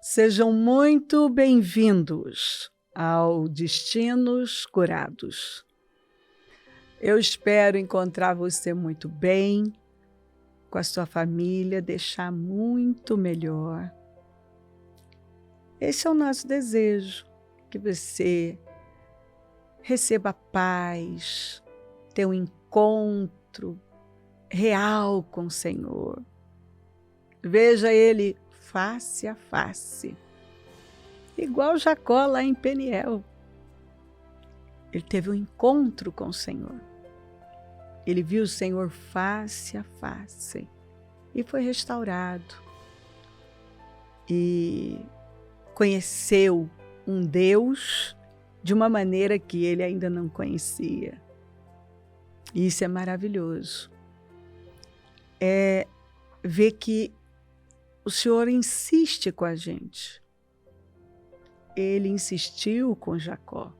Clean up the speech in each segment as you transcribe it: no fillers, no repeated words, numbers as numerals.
Sejam muito bem-vindos ao Destinos Curados. Eu espero encontrar você muito bem, com a sua família, deixar muito melhor. Esse é o nosso desejo, que você receba paz, tenha um encontro real com o Senhor. Veja Ele face a face, igual Jacó lá em Peniel. Ele teve um encontro com o Senhor. Ele viu o Senhor face a face e foi restaurado. E conheceu um Deus de uma maneira que ele ainda não conhecia. E isso é maravilhoso. É ver que o Senhor insiste com a gente. Ele insistiu com Jacó.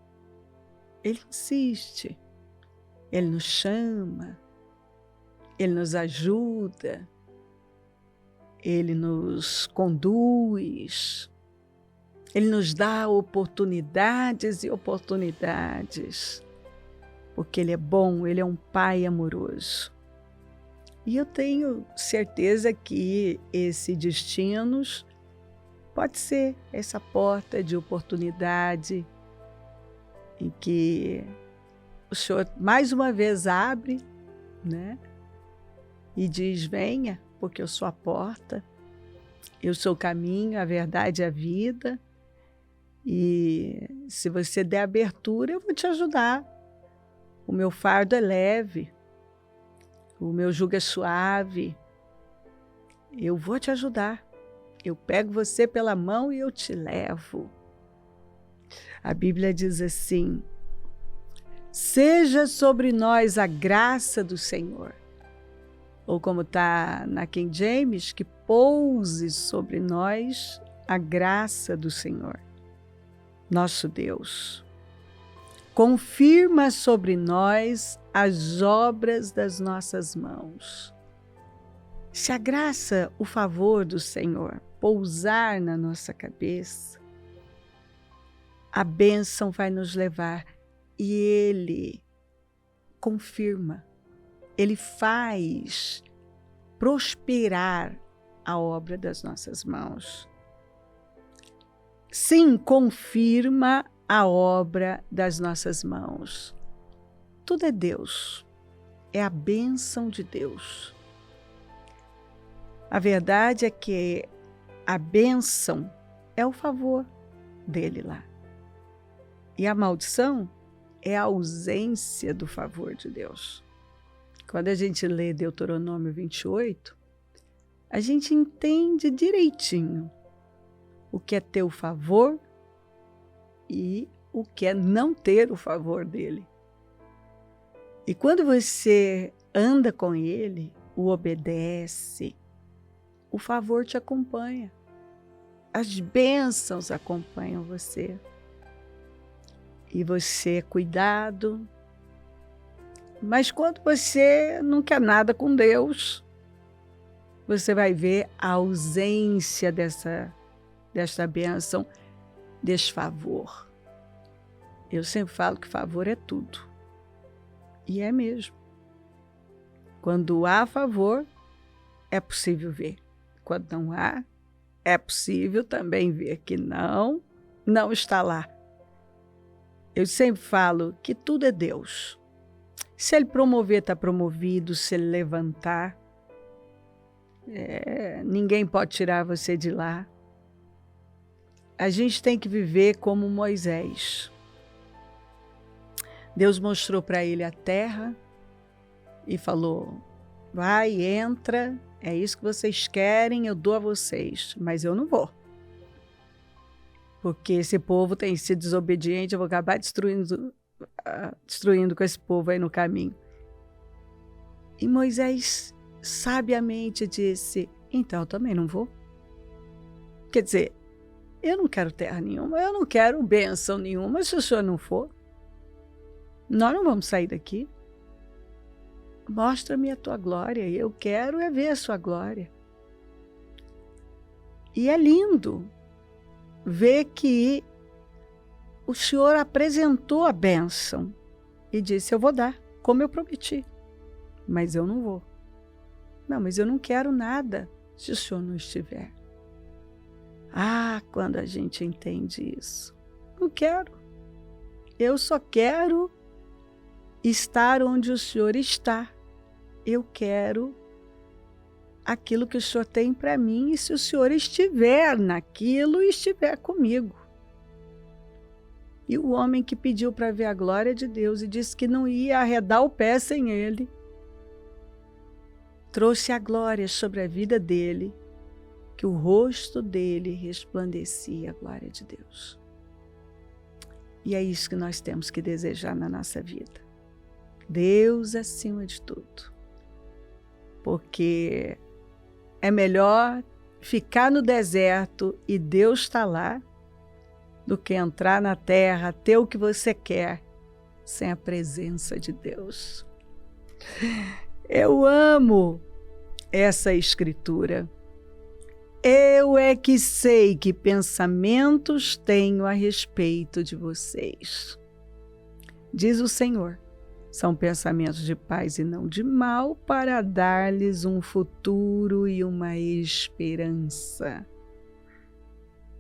Ele insiste. Ele nos chama. Ele nos ajuda. Ele nos conduz. Ele nos dá oportunidades e oportunidades. Porque Ele é bom, Ele é um Pai amoroso. E eu tenho certeza que esse Destinos pode ser essa porta de oportunidade em que o Senhor mais uma vez abre, né? E diz: venha, porque eu sou a porta, eu sou o caminho, a verdade e a vida. E se você der abertura, eu vou te ajudar. O meu fardo é leve. O meu jugo é suave. Eu vou te ajudar. Eu pego você pela mão e eu te levo. A Bíblia diz assim: seja sobre nós a graça do Senhor. Ou como está na King James, que pouse sobre nós a graça do Senhor, nosso Deus. Confirma sobre nós as obras das nossas mãos. Se a graça, o favor do Senhor pousar na nossa cabeça, a bênção vai nos levar e Ele confirma, Ele faz prosperar a obra das nossas mãos. Sim, confirma a obra das nossas mãos. Tudo é Deus, é a bênção de Deus. A verdade é que a bênção é o favor dele lá. E a maldição é a ausência do favor de Deus. Quando a gente lê Deuteronômio 28, a gente entende direitinho o que é ter o favor e o que é não ter o favor dele. E quando você anda com ele, o obedece, o favor te acompanha. As bênçãos acompanham você. E você é cuidado. Mas quando você não quer nada com Deus, você vai ver a ausência dessa bênção, desse favor. Eu sempre falo que favor é tudo. E é mesmo. Quando há favor, é possível ver. Quando não há, é possível também ver que não está lá. Eu sempre falo que tudo é Deus. Se Ele promover, está promovido. Se Ele levantar, ninguém pode tirar você de lá. A gente tem que viver como Moisés. Deus mostrou para ele a terra e falou: vai, entra, é isso que vocês querem, eu dou a vocês, mas eu não vou. Porque esse povo tem sido desobediente, eu vou acabar destruindo com esse povo aí no caminho. E Moisés sabiamente disse: então eu também não vou. Quer dizer, eu não quero terra nenhuma, eu não quero bênção nenhuma, se o senhor não for. Nós não vamos sair daqui. Mostra-me a tua glória, eu quero ver a sua glória. E é lindo vê que o Senhor apresentou a bênção e disse: eu vou dar, como eu prometi, mas eu não vou. Não, mas eu não quero nada se o Senhor não estiver. Ah, quando a gente entende isso. Não quero. Eu só quero estar onde o Senhor está. Eu quero aquilo que o Senhor tem para mim, e se o Senhor estiver naquilo, estiver comigo. E o homem que pediu para ver a glória de Deus e disse que não ia arredar o pé sem ele, trouxe a glória sobre a vida dele, que o rosto dele resplandecia a glória de Deus. E é isso que nós temos que desejar na nossa vida. Deus acima de tudo. Porque é melhor ficar no deserto e Deus está lá, do que entrar na terra, ter o que você quer, sem a presença de Deus. Eu amo essa escritura. Eu é que sei que pensamentos tenho a respeito de vocês. Diz o Senhor, são pensamentos de paz e não de mal, para dar-lhes um futuro e uma esperança.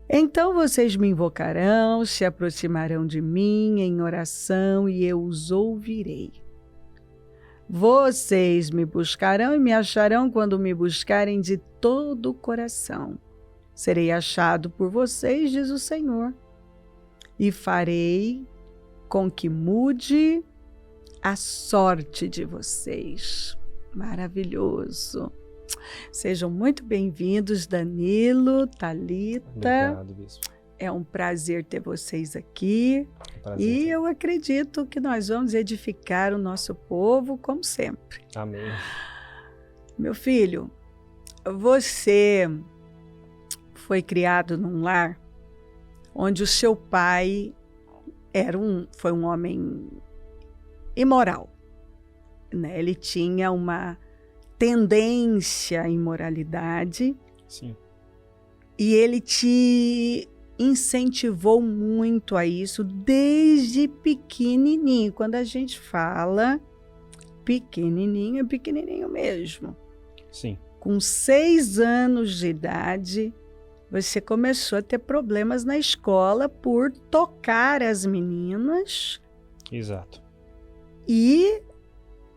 Então vocês me invocarão, se aproximarão de mim em oração e eu os ouvirei. Vocês me buscarão e me acharão quando me buscarem de todo o coração. Serei achado por vocês, diz o Senhor, e farei com que mude a sorte de vocês. Maravilhoso. Sejam muito bem-vindos, Danilo, Thalita. Obrigado, Bispo. É um prazer ter vocês aqui. E eu acredito que nós vamos edificar o nosso povo, como sempre. Amém. Meu filho, você foi criado num lar onde o seu pai foi um homem imoral, né? Ele tinha uma tendência à imoralidade. Sim. E ele te incentivou muito a isso desde pequenininho. Quando a gente fala pequenininho, é pequenininho mesmo. Sim. Com 6 anos de idade, você começou a ter problemas na escola por tocar as meninas. Exato. E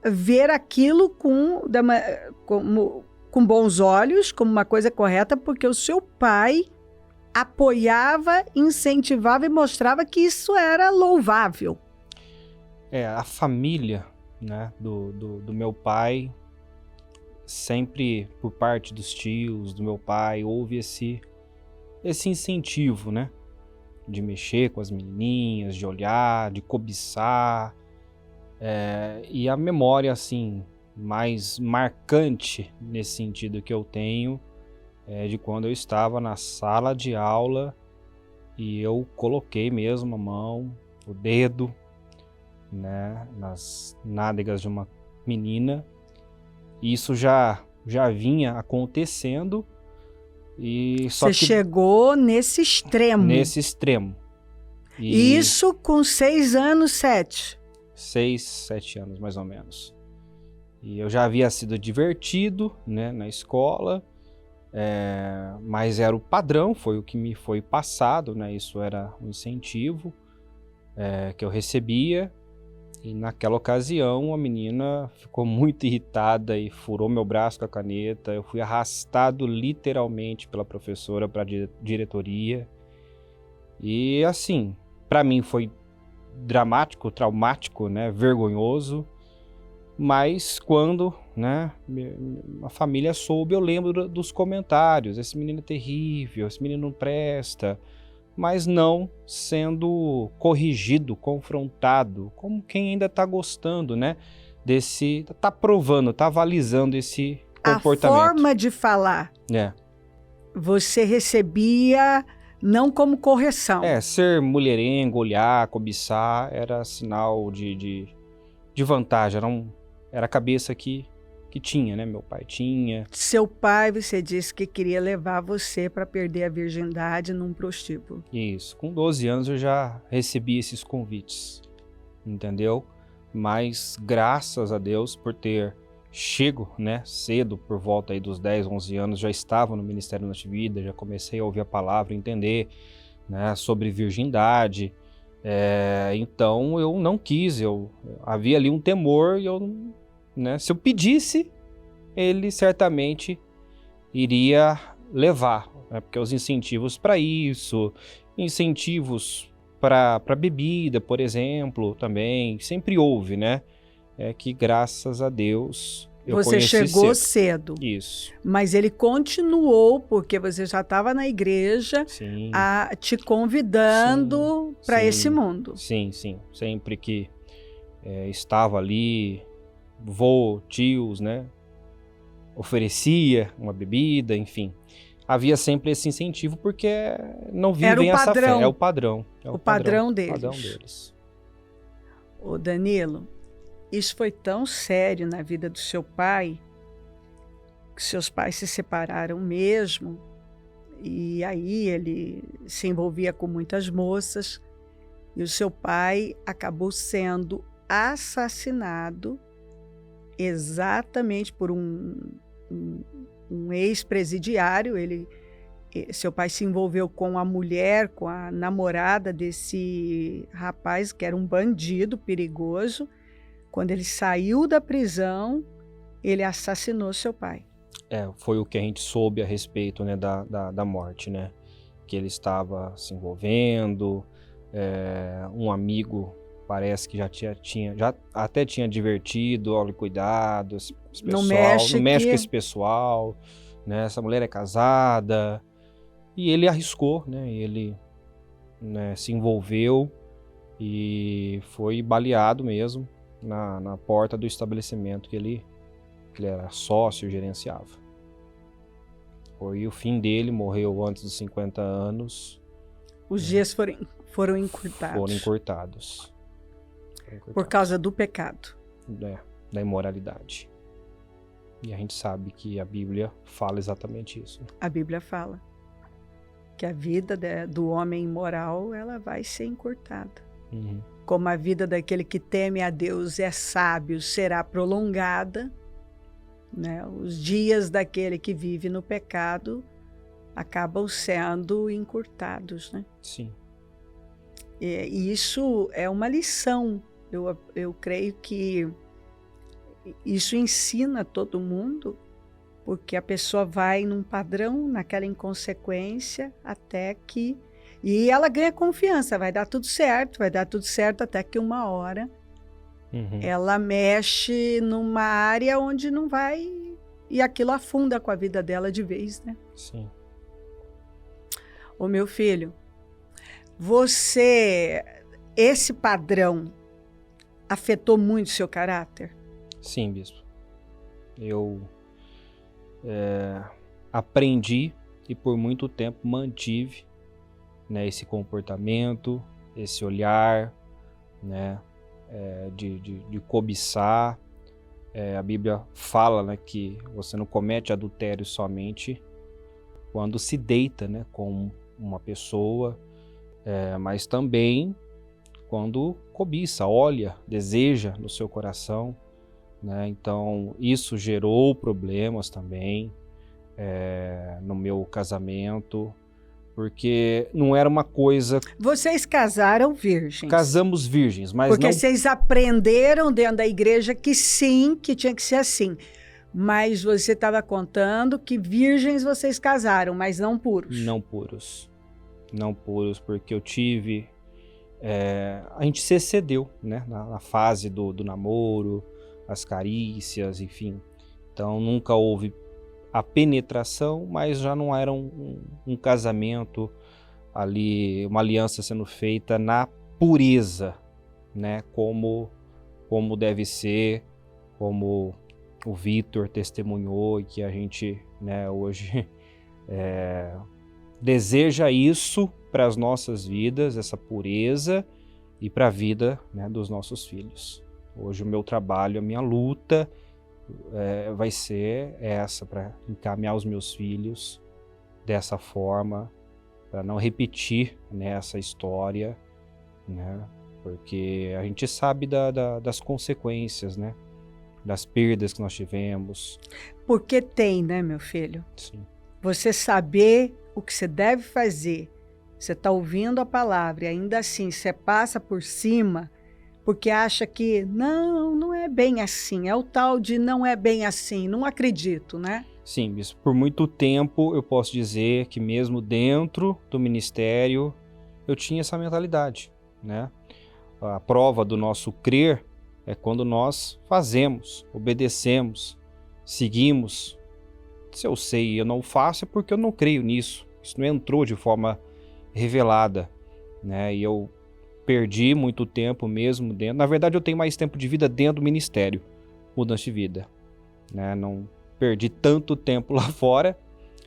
ver aquilo com bons olhos, como uma coisa correta, porque o seu pai apoiava, incentivava e mostrava que isso era louvável. A família, né, do meu pai, sempre por parte dos tios, do meu pai, houve esse incentivo, né, de mexer com as menininhas, de olhar, de cobiçar. E a memória, assim, mais marcante nesse sentido que eu tenho é de quando eu estava na sala de aula e eu coloquei mesmo a mão, o dedo, né, nas nádegas de uma menina. E isso já vinha acontecendo. Você chegou nesse extremo. Nesse extremo. Isso com 6 anos, 7? 6, 7 anos, mais ou menos. E eu já havia sido divertido, né, na escola, mas era o padrão, foi o que me foi passado, né, isso era um incentivo que eu recebia. E naquela ocasião a menina ficou muito irritada e furou meu braço com a caneta. Eu fui arrastado literalmente pela professora para a diretoria. E assim, para mim foi dramático, traumático, né, vergonhoso. Mas quando, né, a família soube, eu lembro dos comentários. Esse menino é terrível, esse menino não presta. Mas não sendo corrigido, confrontado, como quem ainda está gostando, né? Está aprovando, está avalizando esse comportamento. A forma de falar, você recebia não como correção. Ser mulherengo, olhar, cobiçar, era sinal de vantagem, era a cabeça que tinha, né? Meu pai tinha. Seu pai, você disse que queria levar você para perder a virgindade num prostíbulo. Isso. Com 12 anos eu já recebi esses convites, entendeu? Mas graças a Deus por ter chego, né, cedo, por volta aí dos 10, 11 anos, já estava no Ministério Natividade, já comecei a ouvir a palavra, entender, né, sobre virgindade. Então eu não quis, havia ali um temor e né, se eu pedisse, ele certamente iria levar, né, porque os incentivos para isso, incentivos para bebida, por exemplo, também, sempre houve, né? É que graças a Deus eu Você conheci chegou cedo. Isso. Mas ele continuou, porque você já estava na igreja, Sim. te convidando para esse mundo. Sim. Sempre que estava ali, vô, tios, né? Oferecia uma bebida, enfim. Havia sempre esse incentivo, porque não vivem essa fé. É o padrão. O padrão deles. O padrão deles. Ô Danilo, isso foi tão sério na vida do seu pai, que seus pais se separaram mesmo, e aí ele se envolvia com muitas moças, e o seu pai acabou sendo assassinado exatamente por um ex-presidiário. Seu pai se envolveu com a mulher, com a namorada desse rapaz, que era um bandido perigoso. Quando ele saiu da prisão, ele assassinou seu pai. Foi o que a gente soube a respeito, né, da morte, né? Que ele estava se envolvendo, um amigo parece que já até tinha advertido, olha, cuidado, esse pessoal, não mexe com esse pessoal, né? Essa mulher é casada. E ele arriscou, né? Ele, né, se envolveu e foi baleado mesmo na porta do estabelecimento que ele era sócio, gerenciava. Foi o fim dele, morreu antes dos 50 anos. Os dias foram encurtados. Foram encurtados. Por causa do pecado. Da imoralidade. E a gente sabe que a Bíblia fala exatamente isso. A Bíblia fala que a vida do homem imoral, ela vai ser encurtada. Uhum. Como a vida daquele que teme a Deus é sábio será prolongada, né? Os dias daquele que vive no pecado acabam sendo encurtados, né? Sim. E isso é uma lição. Eu creio que isso ensina todo mundo, porque a pessoa vai num padrão, naquela inconsequência, até que... E ela ganha confiança, vai dar tudo certo até que uma hora ela mexe numa área onde não vai, e aquilo afunda com a vida dela de vez, né? Sim. Ô meu filho, esse padrão afetou muito o seu caráter? Sim, bispo. Eu aprendi e por muito tempo mantive, né, esse comportamento, esse olhar, né, de cobiçar. A Bíblia fala, né, que você não comete adultério somente quando se deita, né, com uma pessoa, mas também quando cobiça, olha, deseja no seu coração, né? Então isso gerou problemas também no meu casamento, porque não era uma coisa... Vocês casaram virgens? Casamos virgens, mas porque vocês aprenderam dentro da igreja que sim, que tinha que ser assim. Mas você estava contando que virgens vocês casaram, mas não puros. Não puros. Não puros, porque eu tive... a gente se excedeu, né? Na fase do namoro, as carícias, enfim. Então nunca houve a penetração, mas já não era um casamento ali, uma aliança sendo feita na pureza, né? Como deve ser, como o Vitor testemunhou e que a gente, né, hoje deseja isso para as nossas vidas, essa pureza, e para a vida, né, dos nossos filhos. Hoje o meu trabalho, a minha luta vai ser essa, para encaminhar os meus filhos dessa forma, para não repetir, né, essa história, né, porque a gente sabe das consequências, né, das perdas que nós tivemos. Porque tem, né, meu filho? Sim. Você saber o que você deve fazer. Você está ouvindo a palavra e ainda assim você passa por cima porque acha que não é bem assim. É o tal de não é bem assim, não acredito, né? Sim, bispo. Por muito tempo eu posso dizer que mesmo dentro do ministério eu tinha essa mentalidade, né? A prova do nosso crer é quando nós fazemos, obedecemos, seguimos. Se eu sei e eu não faço é porque eu não creio nisso. Isso não entrou de forma revelada, né? E eu perdi muito tempo mesmo dentro. Na verdade, eu tenho mais tempo de vida dentro do ministério, mudança de vida, né? Não perdi tanto tempo lá fora,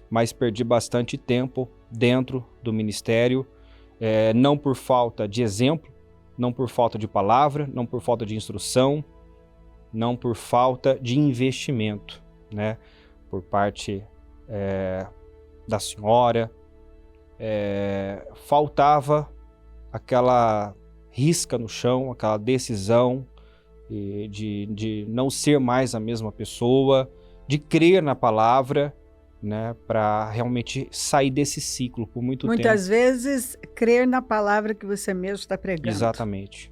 mas perdi bastante tempo dentro do ministério, não por falta de exemplo, não por falta de palavra, não por falta de instrução, não por falta de investimento, né? Por parte da senhora, faltava aquela risca no chão, aquela decisão de não ser mais a mesma pessoa, de crer na palavra, né, para realmente sair desse ciclo por muito tempo. Muitas vezes, crer na palavra que você mesmo está pregando. Exatamente.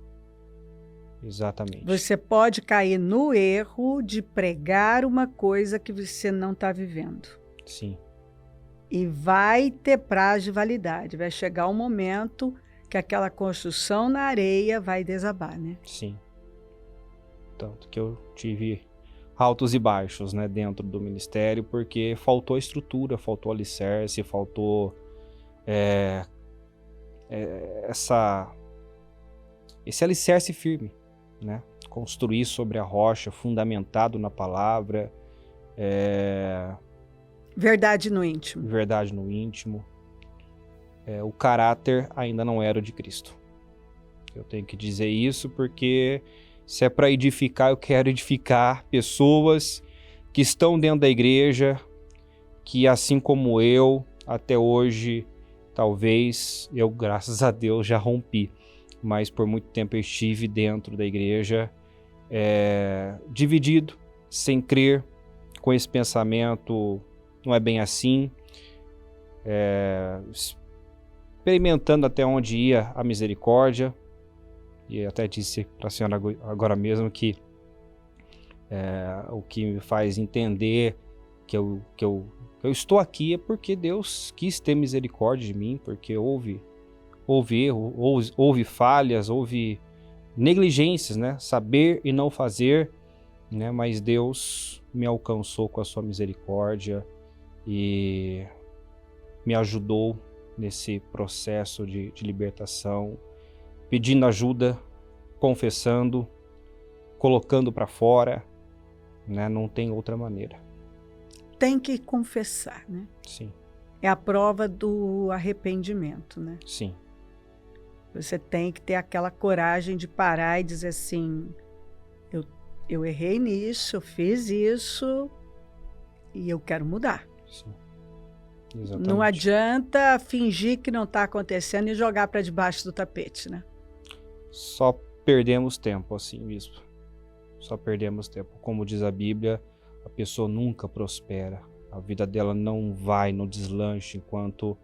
Exatamente. Você pode cair no erro de pregar uma coisa que você não está vivendo. Sim. E vai ter prazo de validade. Vai chegar um momento que aquela construção na areia vai desabar, né? Sim. Tanto que eu tive altos e baixos, né, dentro do ministério, porque faltou estrutura, faltou alicerce, faltou esse alicerce firme, né? Construir sobre a rocha, fundamentado na palavra. Verdade no íntimo. Verdade no íntimo. O caráter ainda não era o de Cristo. Eu tenho que dizer isso porque se é para edificar, eu quero edificar pessoas que estão dentro da igreja, que assim como eu, até hoje, talvez, eu, graças a Deus, já rompi, mas por muito tempo eu estive dentro da igreja, dividido, sem crer, com esse pensamento, não é bem assim, experimentando até onde ia a misericórdia. E até disse para a senhora agora mesmo que o que me faz entender que eu estou aqui é porque Deus quis ter misericórdia de mim, porque houve erro, houve falhas, houve negligências, né? Saber e não fazer, né? Mas Deus me alcançou com a sua misericórdia e me ajudou nesse processo de libertação, pedindo ajuda, confessando, colocando para fora, né? Não tem outra maneira. Tem que confessar, né? Sim. É a prova do arrependimento, né? Sim. Você tem que ter aquela coragem de parar e dizer assim, eu errei nisso, eu fiz isso e eu quero mudar. Sim. Exatamente. Não adianta fingir que não está acontecendo e jogar para debaixo do tapete, né? Só perdemos tempo assim, bispo. Só perdemos tempo. Como diz a Bíblia, a pessoa nunca prospera. A vida dela não vai no deslanche enquanto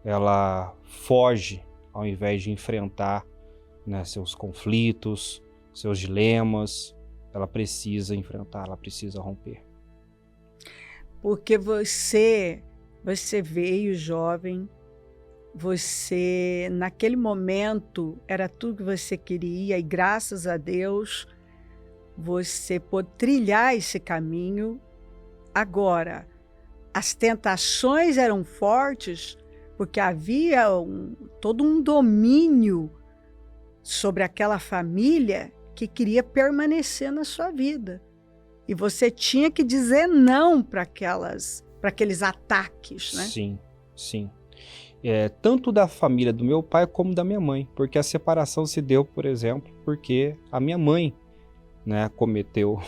ela foge, ao invés de enfrentar, né, seus conflitos, seus dilemas. Ela precisa enfrentar, ela precisa romper. Porque você veio jovem, você naquele momento era tudo que você queria e graças a Deus você pôde trilhar esse caminho. Agora, as tentações eram fortes porque havia todo um domínio sobre aquela família que queria permanecer na sua vida. E você tinha que dizer não para aqueles ataques, né? Sim, sim. Tanto da família do meu pai como da minha mãe, porque a separação se deu, por exemplo, porque a minha mãe, né, cometeu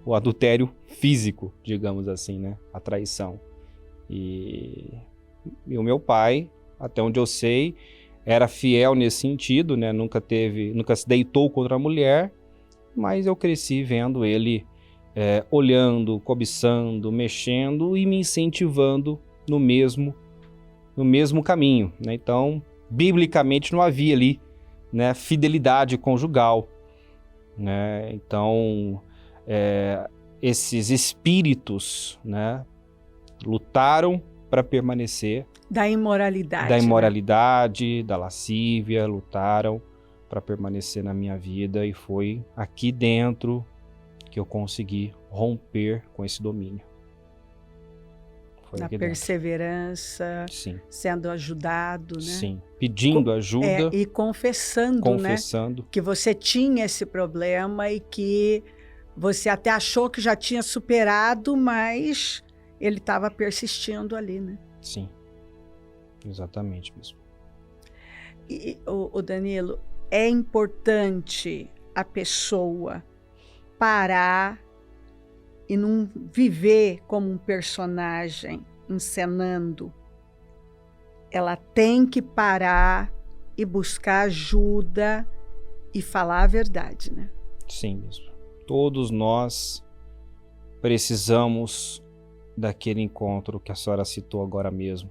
o adultério físico, digamos assim, né? A traição. E o meu pai, até onde eu sei, era fiel nesse sentido, né? Nunca se deitou contra a mulher, mas eu cresci vendo ele olhando, cobiçando, mexendo e me incentivando no mesmo caminho, né? Então, biblicamente não havia ali, né, fidelidade conjugal, né? Então, esses espíritos, né, lutaram para permanecer Da imoralidade. Da imoralidade, da lascívia, lutaram para permanecer na minha vida, e foi aqui dentro que eu consegui romper com esse domínio. Foi Na aqui perseverança, Sim. sendo ajudado, né? Sim, pedindo ajuda. E confessando, né? Que você tinha esse problema e que você até achou que já tinha superado, mas ele estava persistindo ali, né? Sim, exatamente mesmo. E, o Danilo, é importante a pessoa parar e não viver como um personagem encenando. Ela tem que parar e buscar ajuda e falar a verdade, né? Sim mesmo. Todos nós precisamos daquele encontro que a senhora citou agora mesmo,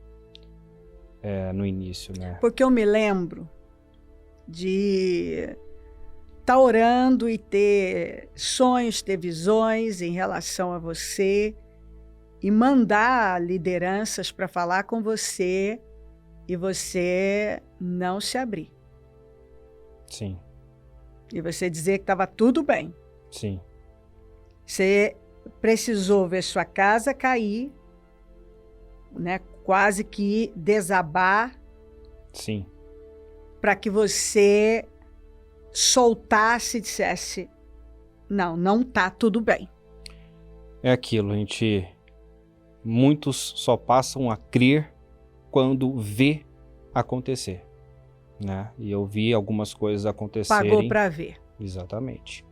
no início, né? Porque eu me lembro de estar orando e ter sonhos, ter visões em relação a você e mandar lideranças para falar com você e você não se abrir. Sim. E você dizer que estava tudo bem. Sim. Você precisou ver sua casa cair, né? Quase que desabar. Sim. Para que você soltasse e dissesse, não tá tudo bem. É aquilo, muitos só passam a crer quando vê acontecer, né? E eu vi algumas coisas acontecerem. Pagou para ver. Exatamente.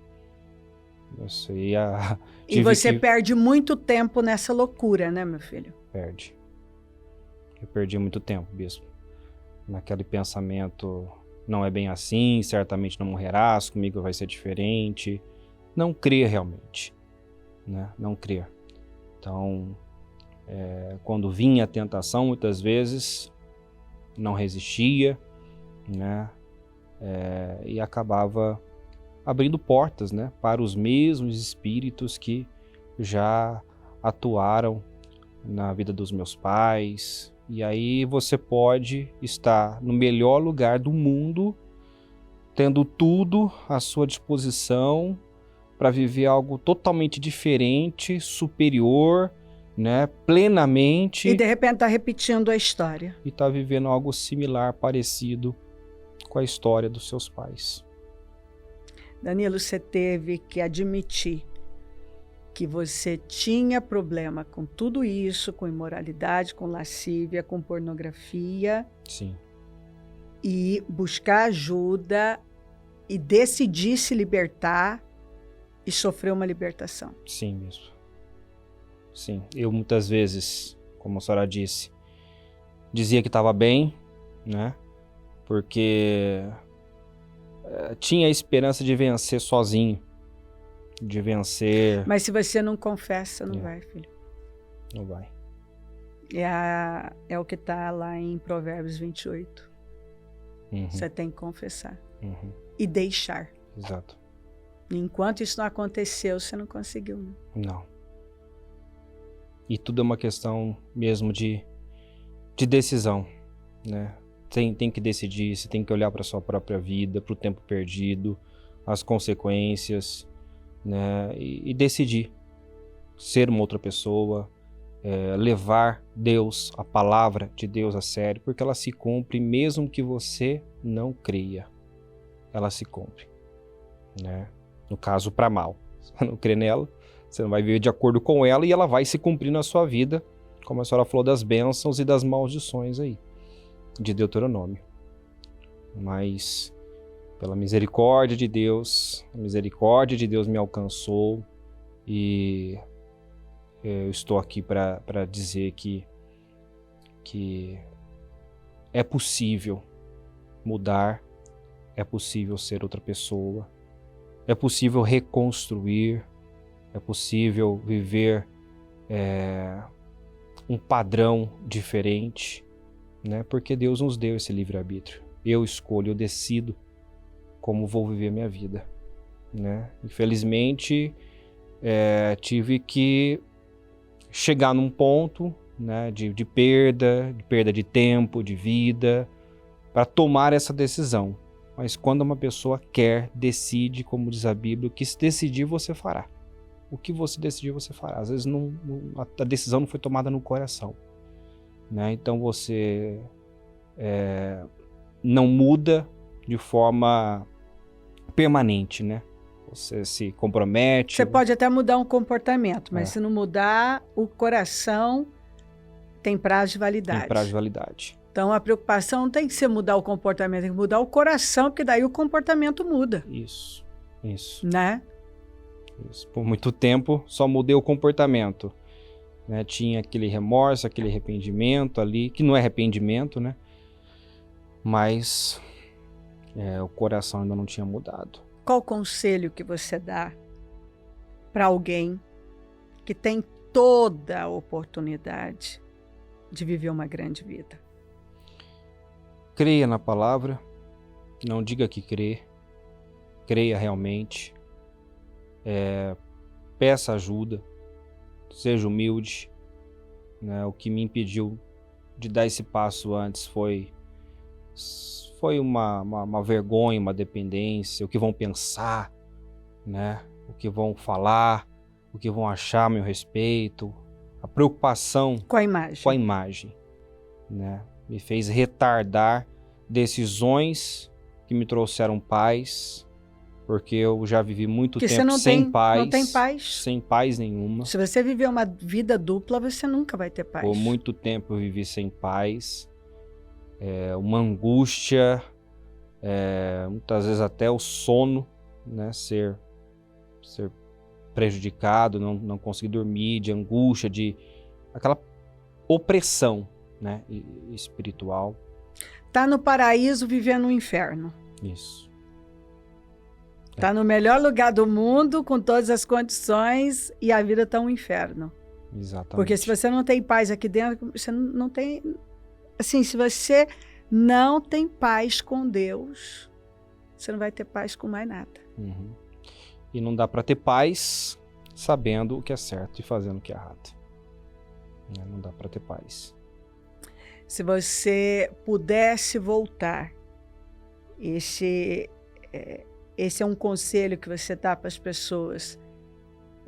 E você perde muito tempo nessa loucura, né, meu filho? Perde. Eu perdi muito tempo, bispo. Naquele pensamento, não é bem assim, certamente não morrerás, comigo vai ser diferente. Não crer realmente, né? Não crer. Então, quando vinha a tentação, muitas vezes não resistia, né? E acabava abrindo portas, né, para os mesmos espíritos que já atuaram na vida dos meus pais. E aí você pode estar no melhor lugar do mundo, tendo tudo à sua disposição para viver algo totalmente diferente, superior, né, plenamente. E de repente está repetindo a história. E está vivendo algo similar, parecido com a história dos seus pais. Danilo, você teve que admitir que você tinha problema com tudo isso, com imoralidade, com lascívia, com pornografia. Sim. E buscar ajuda e decidir se libertar e sofrer uma libertação. Sim mesmo. Sim, eu muitas vezes, como a senhora disse, dizia que estava bem, né? Porque tinha a esperança de vencer sozinho, de vencer. Mas se você não confessa, não vai, filho. Não vai. É o que está lá em Provérbios 28. Uhum. Você tem que confessar. Uhum. E deixar. Exato. Enquanto isso não aconteceu, você não conseguiu, né? Não. E tudo é uma questão mesmo de decisão, né? Tem que decidir, você tem que olhar para sua própria vida, para o tempo perdido, as consequências, né? E decidir ser uma outra pessoa, levar Deus, a palavra de Deus a sério, porque ela se cumpre mesmo que você não creia. Ela se cumpre, né? No caso, para mal. Você não crê nela, você não vai viver de acordo com ela e ela vai se cumprir na sua vida, como a senhora falou das bênçãos e das maldições aí, de Deuteronômio. Mas, pela misericórdia de Deus, a misericórdia de Deus me alcançou, E eu estou aqui para dizer que é possível mudar, é possível ser outra pessoa, é possível reconstruir, é possível viver um padrão diferente, né? Porque Deus nos deu esse livre-arbítrio. Eu escolho, eu decido como vou viver a minha vida, né? Infelizmente, tive que chegar num ponto, né, de perda de tempo, de vida, para tomar essa decisão. Mas quando uma pessoa quer, decide, como diz a Bíblia, o que se decidir você fará. O que você decidir você fará. Às vezes a decisão não foi tomada no coração, né? Então você não muda de forma permanente, né? Você se compromete. Você pode até mudar um comportamento, mas se não mudar, o coração tem prazo de validade. Tem prazo de validade. Então a preocupação não tem que ser mudar o comportamento, tem que mudar o coração, porque daí o comportamento muda. Isso. Né? Isso. Por muito tempo só mudei o comportamento, né? Tinha aquele remorso, aquele arrependimento ali, que não é arrependimento, né? Mas o coração ainda não tinha mudado. Qual o conselho que você dá para alguém que tem toda a oportunidade de viver uma grande vida? Creia na palavra, não diga que crê, creia realmente, peça ajuda, seja humilde, né? O que me impediu de dar esse passo antes foi uma vergonha, uma dependência, o que vão pensar, né? O que vão falar, o que vão achar a meu respeito, a preocupação com a imagem, né? Me fez retardar decisões que me trouxeram paz, porque eu já vivi muito tempo sem paz. Não tem paz. Sem paz nenhuma. Se você viver uma vida dupla, você nunca vai ter paz. Por muito tempo eu vivi sem paz. Uma angústia, muitas vezes até o sono, né, ser prejudicado, não conseguir dormir, de angústia, de aquela opressão, né, espiritual. Tá no paraíso vivendo no inferno. Isso. Tá no melhor lugar do mundo, com todas as condições, e a vida tá um inferno. Exatamente. Porque se você não tem paz aqui dentro, você não tem... Assim, se você não tem paz com Deus, você não vai ter paz com mais nada. Uhum. E não dá para ter paz sabendo o que é certo e fazendo o que é errado. Não dá para ter paz. Se você pudesse voltar, esse é um conselho que você dá para as pessoas.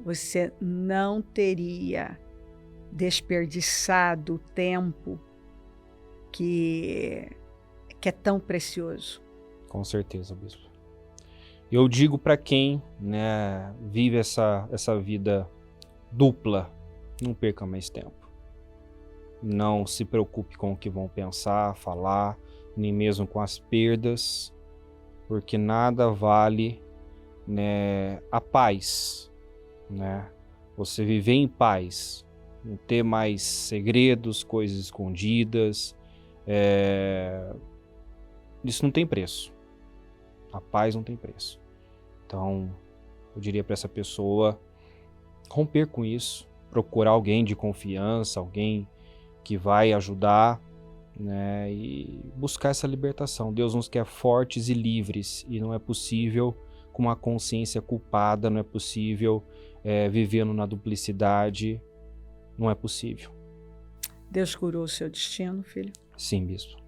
Você não teria desperdiçado o tempo que é tão precioso. Com certeza, bispo. Eu digo para quem, né, vive essa vida dupla, não perca mais tempo. Não se preocupe com o que vão pensar, falar, nem mesmo com as perdas, porque nada vale, né, a paz, né? Você viver em paz, não ter mais segredos, coisas escondidas, isso não tem preço. A paz não tem preço. Então, eu diria para essa pessoa romper com isso, procurar alguém de confiança, alguém que vai ajudar, né, e buscar essa libertação. Deus nos quer fortes e livres, e não é possível com uma consciência culpada, não é possível vivendo na duplicidade, não é possível. Deus curou o seu destino, filho? Sim, bispo.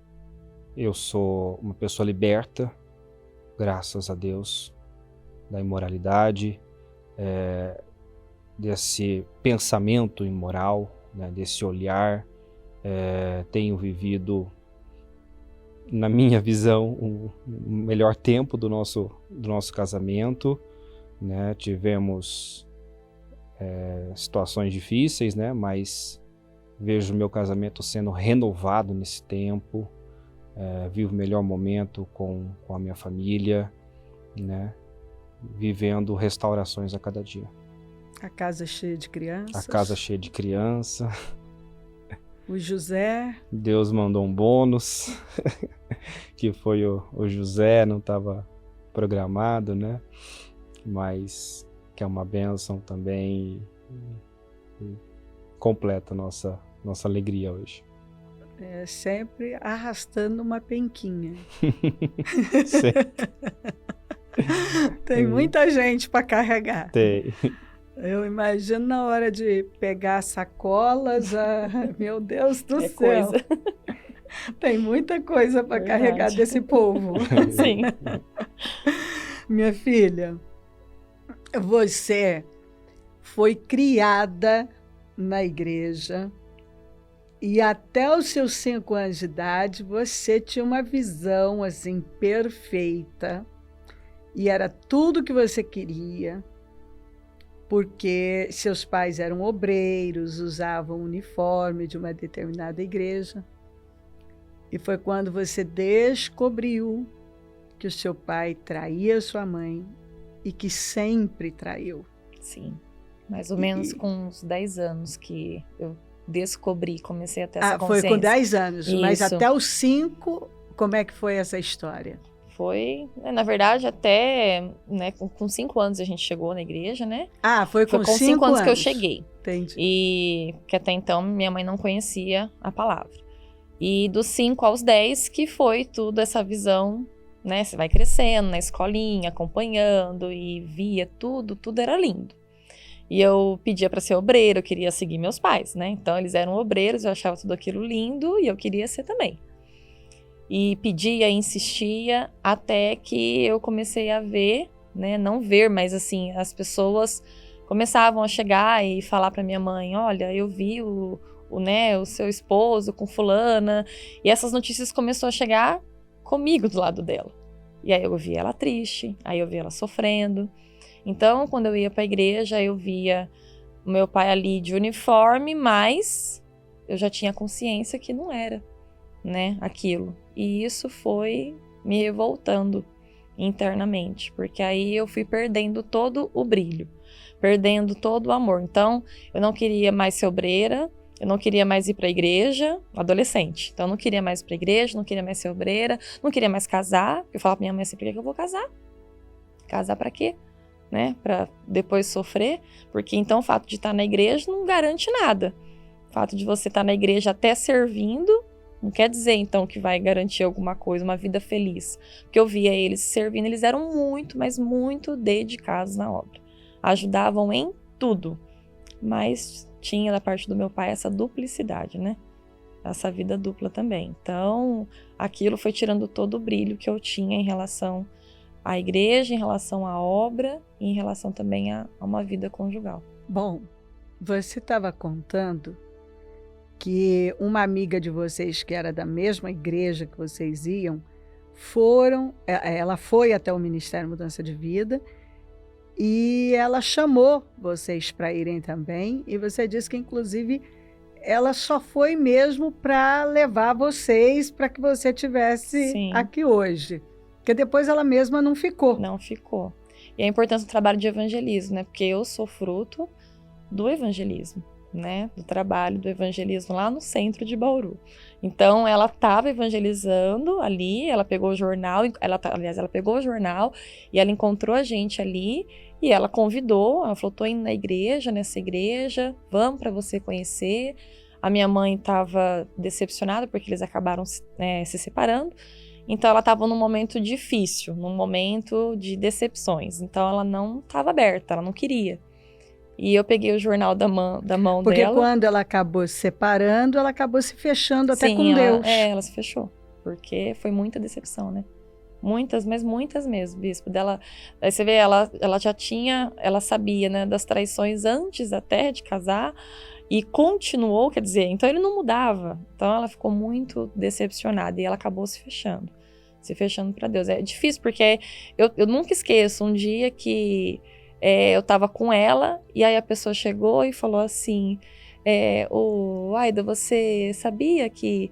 Eu sou uma pessoa liberta, graças a Deus, da imoralidade, desse pensamento imoral, né, desse olhar. Tenho vivido, na minha visão, o melhor tempo do nosso casamento, né? Tivemos situações difíceis, né? Mas vejo o meu casamento sendo renovado nesse tempo. Vivo o melhor momento com a minha família, né? Vivendo restaurações a cada dia. A casa cheia de A crianças. casa cheia de criança. O José. Deus mandou um bônus, que foi o José, não estava programado, né? Mas que é uma bênção também e completa a nossa alegria hoje. Sempre arrastando uma penquinha. Tem muita gente para carregar. Tem. Eu imagino na hora de pegar sacolas, meu Deus do céu. Coisa. Tem muita coisa para carregar desse povo. Sim. Minha filha, você foi criada na igreja e até os seus 5 anos de idade você tinha uma visão assim perfeita e era tudo que você queria. Porque seus pais eram obreiros, usavam uniforme de uma determinada igreja. E foi quando você descobriu que o seu pai traía sua mãe e que sempre traiu. Sim, mais ou menos com uns 10 anos que eu descobri, comecei a ter essa consciência. Foi com 10 anos, Isso. Mas até os 5, como é que foi essa história? Foi, na verdade, até né, com 5 anos a gente chegou na igreja, né? Foi com 5 anos que eu cheguei. Entendi. E que até então minha mãe não conhecia a palavra. E dos 5 aos 10 que foi tudo essa visão, né? Você vai crescendo na escolinha, acompanhando e via tudo era lindo. E eu pedia para ser obreiro, eu queria seguir meus pais, né? Então eles eram obreiros, eu achava tudo aquilo lindo e eu queria ser também. E pedia, insistia, até que eu comecei a ver, né, não ver, mas assim, as pessoas começavam a chegar e falar para minha mãe, olha, eu vi o seu esposo com fulana, e essas notícias começaram a chegar comigo do lado dela. E aí eu via ela triste, aí eu via ela sofrendo. Então, quando eu ia para a igreja, eu via o meu pai ali de uniforme, mas eu já tinha consciência que não era, né, aquilo. E isso foi me revoltando internamente, porque aí eu fui perdendo todo o brilho, perdendo todo o amor. Então, eu não queria mais ser obreira, eu não queria mais ir para a igreja, adolescente. Então, eu não queria mais ir para a igreja, não queria mais ser obreira, não queria mais casar. Eu falava pra minha mãe assim, por que eu vou casar? Casar para quê? Né? Para depois sofrer? Porque então o fato de estar na igreja não garante nada. O fato de você estar na igreja até servindo não quer dizer, então, que vai garantir alguma coisa, uma vida feliz. Porque eu via eles servindo, eles eram muito, mas muito dedicados na obra. Ajudavam em tudo. Mas tinha da parte do meu pai essa duplicidade, né? Essa vida dupla também. Então, aquilo foi tirando todo o brilho que eu tinha em relação à igreja, em relação à obra e em relação também a uma vida conjugal. Bom, você estava contando que uma amiga de vocês, que era da mesma igreja que vocês iam, ela foi até o Ministério Mudança de Vida e ela chamou vocês para irem também, e você disse que, inclusive, ela só foi mesmo para levar vocês para que você estivesse aqui hoje, porque depois ela mesma não ficou. Não ficou. E a importância do trabalho de evangelismo, né? Porque eu sou fruto do evangelismo, né, do trabalho do evangelismo lá no centro de Bauru. Então, ela estava evangelizando ali, ela pegou o jornal, ela pegou o jornal e ela encontrou a gente ali e ela convidou, ela falou, tô indo na igreja, nessa igreja, vamos para você conhecer. A minha mãe estava decepcionada porque eles acabaram se separando, então ela estava num momento difícil, num momento de decepções, então ela não estava aberta, ela não queria. E eu peguei o jornal da mão dela. Porque quando ela acabou se separando, ela acabou se fechando até com Deus. Ela se fechou. Porque foi muita decepção, né? Muitas, mas muitas mesmo, bispo. Aí você vê, ela já tinha, ela sabia, né, das traições antes até de casar. E continuou, quer dizer, então ele não mudava. Então ela ficou muito decepcionada e ela acabou se fechando para Deus. É difícil, porque eu nunca esqueço um dia que eu tava com ela e aí a pessoa chegou e falou assim, Aida, você sabia que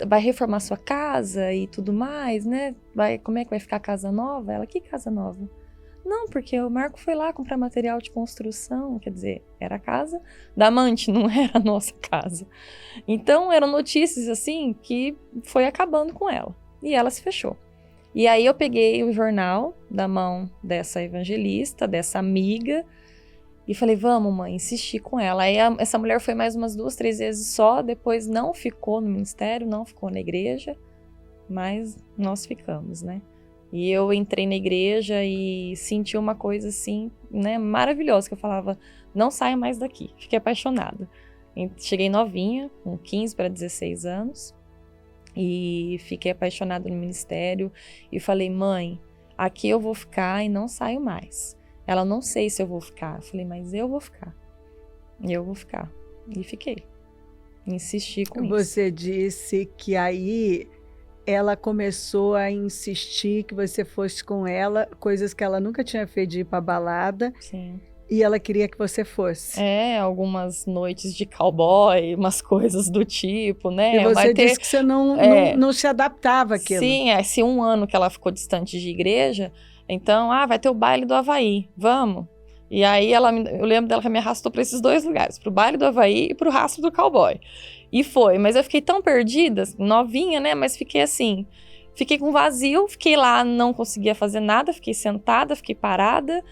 vai reformar sua casa e tudo mais, né? Como é que vai ficar a casa nova? Ela, que casa nova? Não, porque o Marco foi lá comprar material de construção, quer dizer, era a casa da amante, não era a nossa casa. Então, eram notícias, assim, que foi acabando com ela. E ela se fechou. E aí eu peguei o jornal da mão dessa evangelista, dessa amiga, e falei, vamos, mãe, insisti com ela. Aí essa mulher foi mais umas 2, 3 vezes só, depois não ficou no ministério, não ficou na igreja, mas nós ficamos, né? E eu entrei na igreja e senti uma coisa assim, né, maravilhosa, que eu falava, não saia mais daqui. Fiquei apaixonada. Cheguei novinha, com 15 para 16 anos, e fiquei apaixonada no ministério. E falei, mãe, aqui eu vou ficar e não saio mais. Ela, não sei se eu vou ficar. Eu falei, mas eu vou ficar. Eu vou ficar. E fiquei. Insisti com isso. Você disse que aí ela começou a insistir que você fosse com ela, coisas que ela nunca tinha feito, de ir pra balada. Sim. E ela queria que você fosse. Algumas noites de cowboy, umas coisas do tipo, né? E você disse que você não se adaptava àquilo. Sim, esse 1 ano que ela ficou distante de igreja, então, vai ter o baile do Havaí, vamos. E aí eu lembro dela que me arrastou para esses 2 lugares, pro baile do Havaí e pro rastro do cowboy. E foi, mas eu fiquei tão perdida, novinha, né? Mas fiquei assim, fiquei com vazio, fiquei lá, não conseguia fazer nada, fiquei sentada, fiquei parada.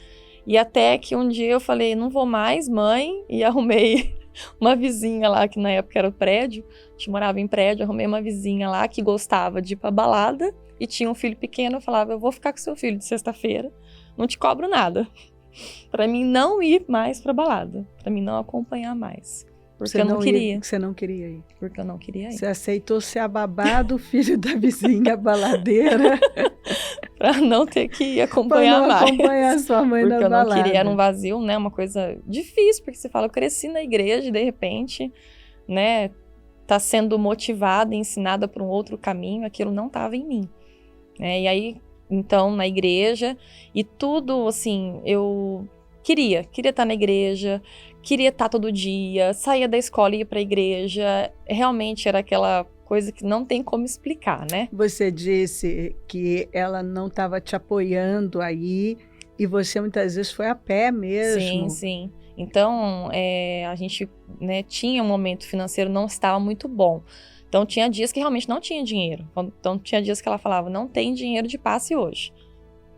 E até que um dia eu falei, não vou mais, mãe, e arrumei uma vizinha lá, que na época era o prédio, a gente morava em prédio, arrumei uma vizinha lá que gostava de ir pra balada e tinha um filho pequeno. Eu falava, eu vou ficar com seu filho de sexta-feira, não te cobro nada. Pra mim não ir mais pra balada, pra mim não acompanhar mais. Porque eu não queria. Você não queria ir. Porque eu não queria ir. Você aceitou ser a babá do filho da vizinha baladeira. Pra não ter que ir acompanhar mais. Acompanhar sua mãe na balada. Porque eu não queria, era um vazio, né? Uma coisa difícil, porque você fala, eu cresci na igreja e de repente, né? Tá sendo motivada, ensinada para um outro caminho, aquilo não tava em mim. E aí, então, na igreja, e tudo, assim, eu queria estar na igreja, queria estar todo dia, saía da escola e ia pra igreja, realmente era aquela coisa que não tem como explicar, né? Você disse que ela não estava te apoiando aí, e você muitas vezes foi a pé mesmo. Sim, sim. Então, a gente, né, tinha um momento financeiro, não estava muito bom. Então, tinha dias que realmente não tinha dinheiro. Então, tinha dias que ela falava, não tem dinheiro de passe hoje.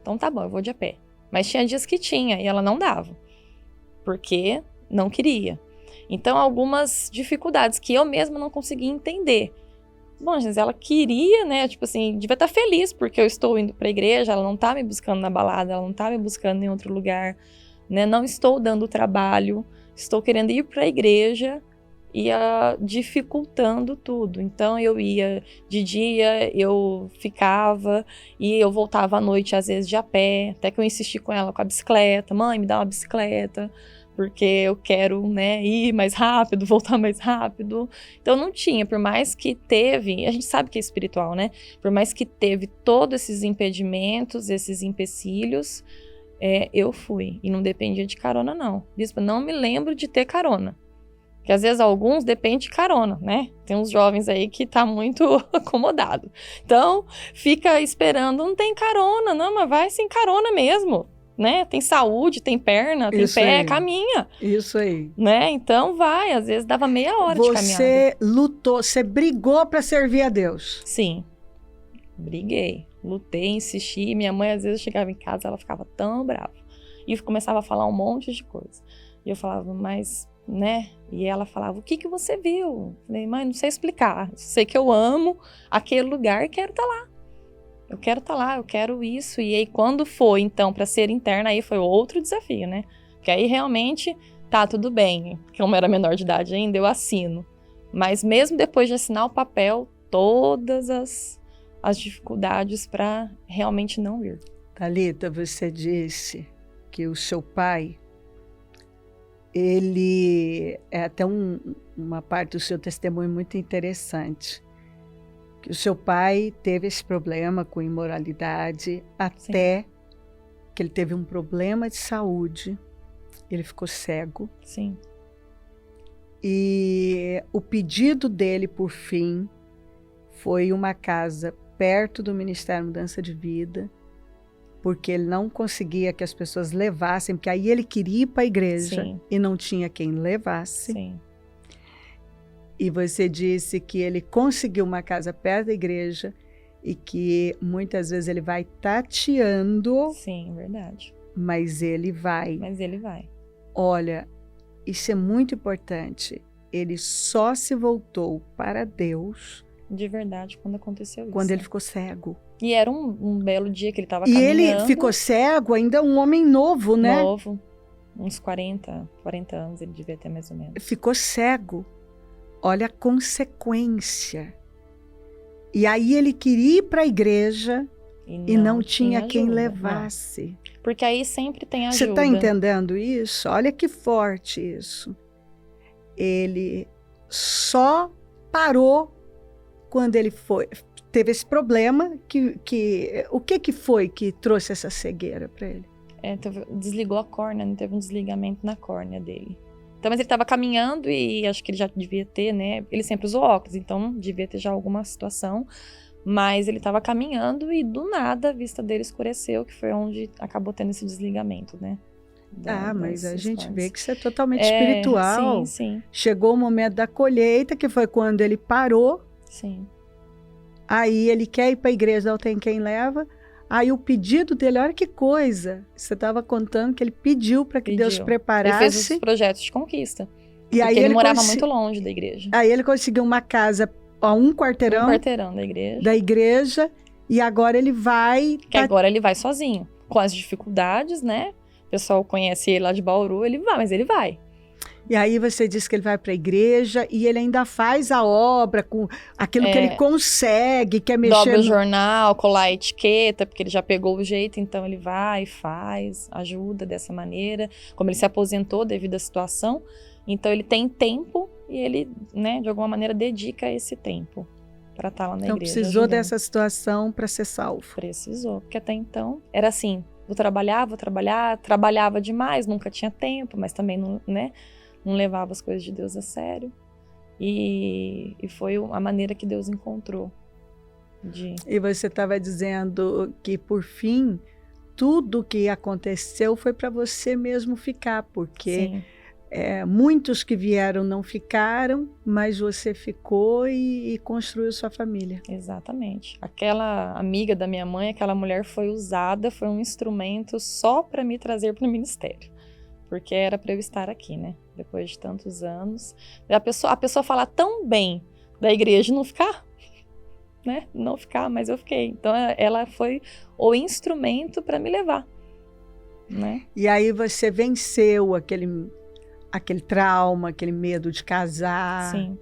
Então, tá bom, eu vou de a pé. Mas tinha dias que tinha, e ela não dava. Porque não queria. Então, algumas dificuldades que eu mesma não conseguia entender. Bom, gente, ela queria, né, tipo assim, devia estar feliz porque eu estou indo pra igreja, ela não tá me buscando na balada, ela não tá me buscando em outro lugar, né, não estou dando trabalho, estou querendo ir pra igreja, ia dificultando tudo. Então eu ia de dia, eu ficava e eu voltava à noite, às vezes de a pé, até que eu insisti com ela com a bicicleta, mãe, me dá uma bicicleta, porque eu quero, né, ir mais rápido, voltar mais rápido. Então não tinha, por mais que teve, a gente sabe que é espiritual, né, por mais que teve todos esses impedimentos, esses empecilhos, eu fui, e não dependia de carona não. Bispo, não me lembro de ter carona. Porque às vezes alguns dependem de carona, né? Tem uns jovens aí que tá muito acomodado. Então, fica esperando, não tem carona, não, mas vai sem carona mesmo, né? Tem saúde, tem perna, tem Isso pé, aí. caminha. Isso aí. Né? Então vai, às vezes dava meia hora de caminhada. Você lutou, você brigou para servir a Deus. Sim, briguei, lutei, insisti. Minha mãe às vezes chegava em casa, ela ficava tão brava. E começava a falar um monte de coisa. E eu falava, mas... né? E ela falava, o que você viu? Eu falei, mãe, não sei explicar. Sei que eu amo aquele lugar e quero estar lá. Eu quero estar lá, eu quero isso. E aí, quando foi, então, para ser interna, aí foi outro desafio, né? Porque aí, realmente, tá, tudo bem. Como eu era menor de idade ainda, eu assino. Mas mesmo depois de assinar o papel, todas as dificuldades para realmente não vir. Thalita, você disse que o seu pai, ele é até uma parte do seu testemunho muito interessante, que o seu pai teve esse problema com imoralidade até que ele teve um problema de saúde, ele ficou cego. Sim. E o pedido dele, por fim, foi uma casa perto do Ministério Mudança de Vida, porque ele não conseguia que as pessoas levassem, porque aí ele queria ir para a igreja Sim. e não tinha quem levasse. Sim. E você disse que ele conseguiu uma casa perto da igreja e que muitas vezes ele vai tateando, Sim, verdade. mas ele vai. Mas ele vai. Olha, isso é muito importante. Ele só se voltou para Deus De verdade, quando aconteceu isso. quando ele ficou cego. E era um belo dia que ele estava E caminhando. ele ficou cego ainda um homem novo, né? Novo. Uns 40 anos ele devia ter mais ou menos. Ficou cego. Olha a consequência. E aí ele queria ir para a igreja e não tinha quem ajuda, levasse. não. Porque aí sempre tem ajuda. Você está entendendo isso? Olha que forte isso. Ele só parou quando ele teve esse problema. O que foi que trouxe essa cegueira para ele? Desligou a córnea, não teve um desligamento na córnea dele. Então, mas ele estava caminhando e acho que ele já devia ter, né? Ele sempre usou óculos, então devia ter já alguma situação. Mas ele estava caminhando e do nada a vista dele escureceu, que foi onde acabou tendo esse desligamento, né? Mas a gente instantes. vê que isso é totalmente espiritual. Sim, sim. Chegou o momento da colheita, que foi quando ele parou. Sim. Aí ele quer ir para a igreja, não tem quem leva. Aí o pedido dele, olha que coisa. Você estava contando que ele pediu para que Deus preparasse. Ele fez os projetos de conquista. E porque aí ele morava muito longe da igreja. Aí ele conseguiu uma casa a um quarteirão da igreja. E agora ele vai... Que agora ele vai sozinho. Com as dificuldades, né? O pessoal conhece ele lá de Bauru, ele vai, mas ele vai. E aí você disse que ele vai para a igreja e ele ainda faz a obra com aquilo que ele consegue, quer mexer dobra o jornal, colar a etiqueta, porque ele já pegou o jeito, então ele vai, faz, ajuda dessa maneira. Como ele se aposentou devido à situação, então ele tem tempo e ele, né, de alguma maneira dedica esse tempo para estar lá na igreja. Então precisou dessa situação para ser salvo. Precisou, porque até então era assim, vou trabalhar, trabalhava demais, nunca tinha tempo, mas também não, né? Não levava as coisas de Deus a sério. E foi a maneira que Deus encontrou. E você estava dizendo que, por fim, tudo que aconteceu foi para você mesmo ficar, porque muitos que vieram não ficaram, mas você ficou e construiu sua família. Exatamente. Aquela amiga da minha mãe, aquela mulher foi usada, foi um instrumento só para me trazer para o ministério. Porque era para eu estar aqui, né? Depois de tantos anos. A pessoa fala tão bem da igreja e não ficar, né? Não ficar, mas eu fiquei. Então, ela foi o instrumento para me levar, né? E aí você venceu aquele trauma, aquele medo de casar. Sim.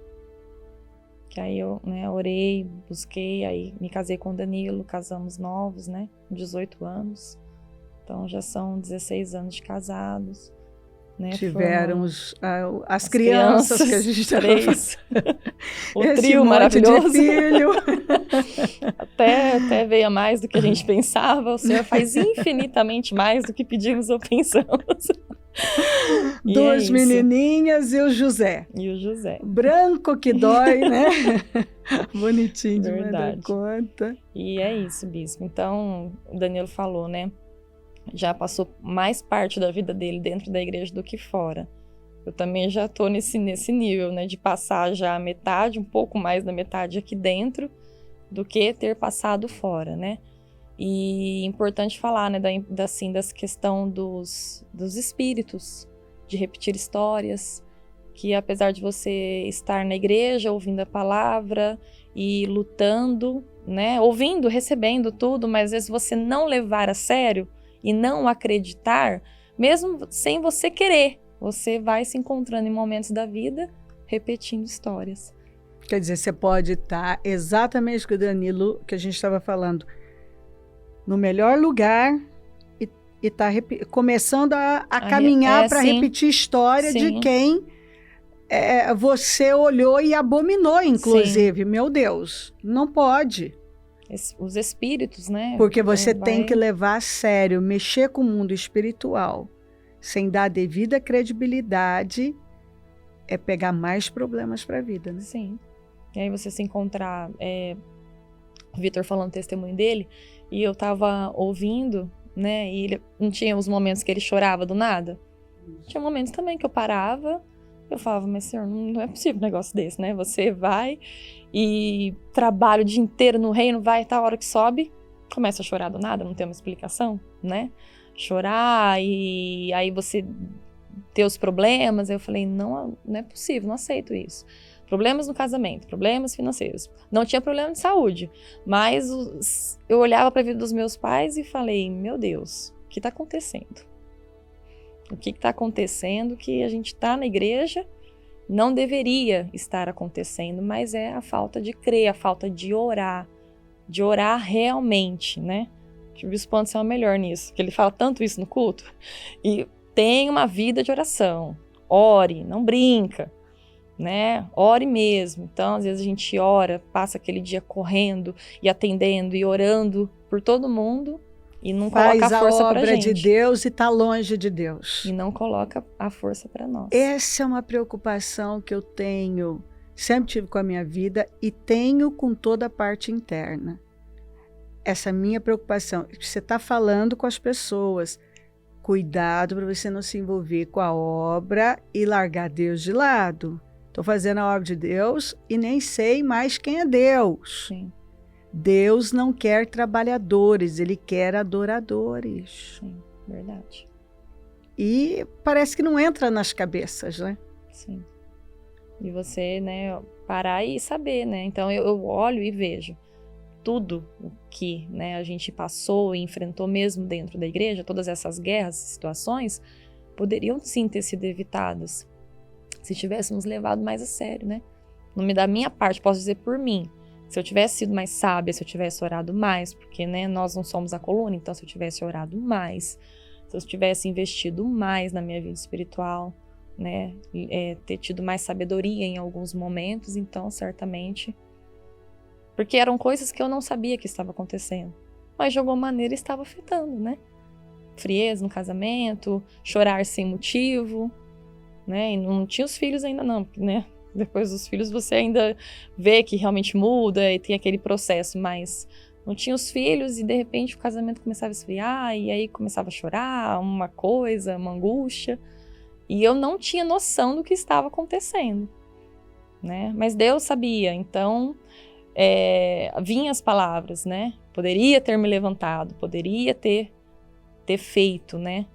Que aí eu, né, orei, busquei, aí me casei com o Danilo, casamos novos, né? 18 anos. Então, já são 16 anos de casados. Né, tiveram as crianças que a gente três. O esse trio monte maravilhoso. De filho. até veio mais do que a gente pensava. O Senhor faz infinitamente mais do que pedimos ou pensamos. Duas menininhas e o José. Branco que dói, né? Bonitinho demais da conta. E é isso, Bispo. Então, o Danilo falou, né? Já passou mais parte da vida dele dentro da igreja do que fora. Eu também já estou nesse nível, né, de passar já a metade, um pouco mais da metade aqui dentro, do que ter passado fora, né? E importante falar, né, das questão dos espíritos, de repetir histórias, que apesar de você estar na igreja, ouvindo a palavra e lutando, né, ouvindo, recebendo tudo, mas às vezes você não levar a sério, e não acreditar, mesmo sem você querer, você vai se encontrando em momentos da vida repetindo histórias. Quer dizer, você pode estar exatamente com o Danilo, que a gente estava falando, no melhor lugar e está começando a caminhar para repetir história de quem você olhou e abominou, inclusive. Sim. Meu Deus, não pode. Os espíritos, né? Porque você tem que levar a sério, mexer com o mundo espiritual, sem dar devida credibilidade, é pegar mais problemas para a vida, né? Sim. E aí você se encontrar, o Vitor falando o testemunho dele, e eu estava ouvindo, né? E ele não tinha os momentos que ele chorava do nada? Tinha momentos também que eu parava, eu falava, mas Senhor, não é possível um negócio desse, né? Você vai e trabalha o dia inteiro no reino, vai, tá, a hora que sobe, começa a chorar do nada, não tem uma explicação, né? Chorar e aí você ter os problemas. Eu falei, não é possível, não aceito isso. Problemas no casamento, problemas financeiros. Não tinha problema de saúde, mas eu olhava para a vida dos meus pais e falei, meu Deus, o que está acontecendo? O que está acontecendo que a gente está na igreja, não deveria estar acontecendo, mas é a falta de crer, a falta de orar realmente, né? O Bispo Anderson é o melhor nisso, porque ele fala tanto isso no culto. E tem uma vida de oração, ore, não brinca, né? Ore mesmo. Então, às vezes a gente ora, passa aquele dia correndo e atendendo e orando por todo mundo e não coloca a força pra gente. Faz a obra de Deus e está longe de Deus. E não coloca a força para nós. Essa é uma preocupação que eu tenho, sempre tive com a minha vida e tenho com toda a parte interna. Essa minha preocupação, você está falando com as pessoas, cuidado para você não se envolver com a obra e largar Deus de lado. Estou fazendo a obra de Deus e nem sei mais quem é Deus. Sim. Deus não quer trabalhadores, Ele quer adoradores. Sim, verdade. E parece que não entra nas cabeças, né? Sim. E você, né, parar e saber, né? Então eu olho e vejo tudo o que, né, a gente passou e enfrentou mesmo dentro da igreja, todas essas guerras, situações, poderiam sim ter sido evitadas se tivéssemos levado mais a sério, né? Da minha parte, posso dizer por mim, se eu tivesse sido mais sábia, se eu tivesse orado mais, porque, né, nós não somos a coluna, então se eu tivesse orado mais, se eu tivesse investido mais na minha vida espiritual, né, ter tido mais sabedoria em alguns momentos, então certamente, porque eram coisas que eu não sabia que estava acontecendo, mas de alguma maneira estava afetando, né? Frieza no casamento, chorar sem motivo, né? E não tinha os filhos ainda não, né? Depois dos filhos você ainda vê que realmente muda e tem aquele processo, mas não tinha os filhos e de repente o casamento começava a esfriar e aí começava a chorar, uma coisa, uma angústia. E eu não tinha noção do que estava acontecendo, né? Mas Deus sabia, então vinham as palavras, né? Poderia ter me levantado, poderia ter feito, né?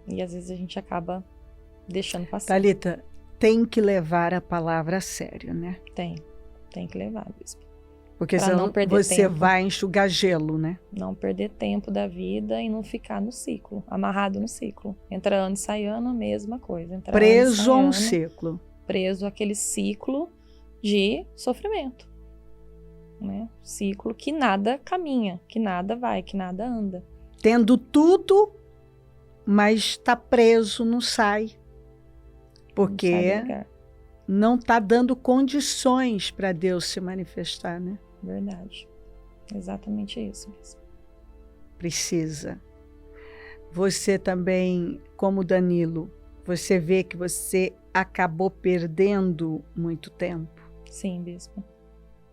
E às vezes a gente acaba deixando passar. Thalita, tem que levar a palavra a sério, né? Tem que levar, Bispo. Porque senão você tempo, vai enxugar gelo, né? Não perder tempo da vida e não ficar no ciclo, amarrado no ciclo. Entra ano e sai ano, a mesma coisa. Preso a um ciclo. Preso àquele ciclo de sofrimento, né? Ciclo que nada caminha, que nada vai, que nada anda. Tendo tudo, mas está preso, não sai. Porque não está dando condições para Deus se manifestar, né? Verdade. Exatamente isso mesmo. Precisa. Você também, como Danilo, você vê que você acabou perdendo muito tempo? Sim, Bispo.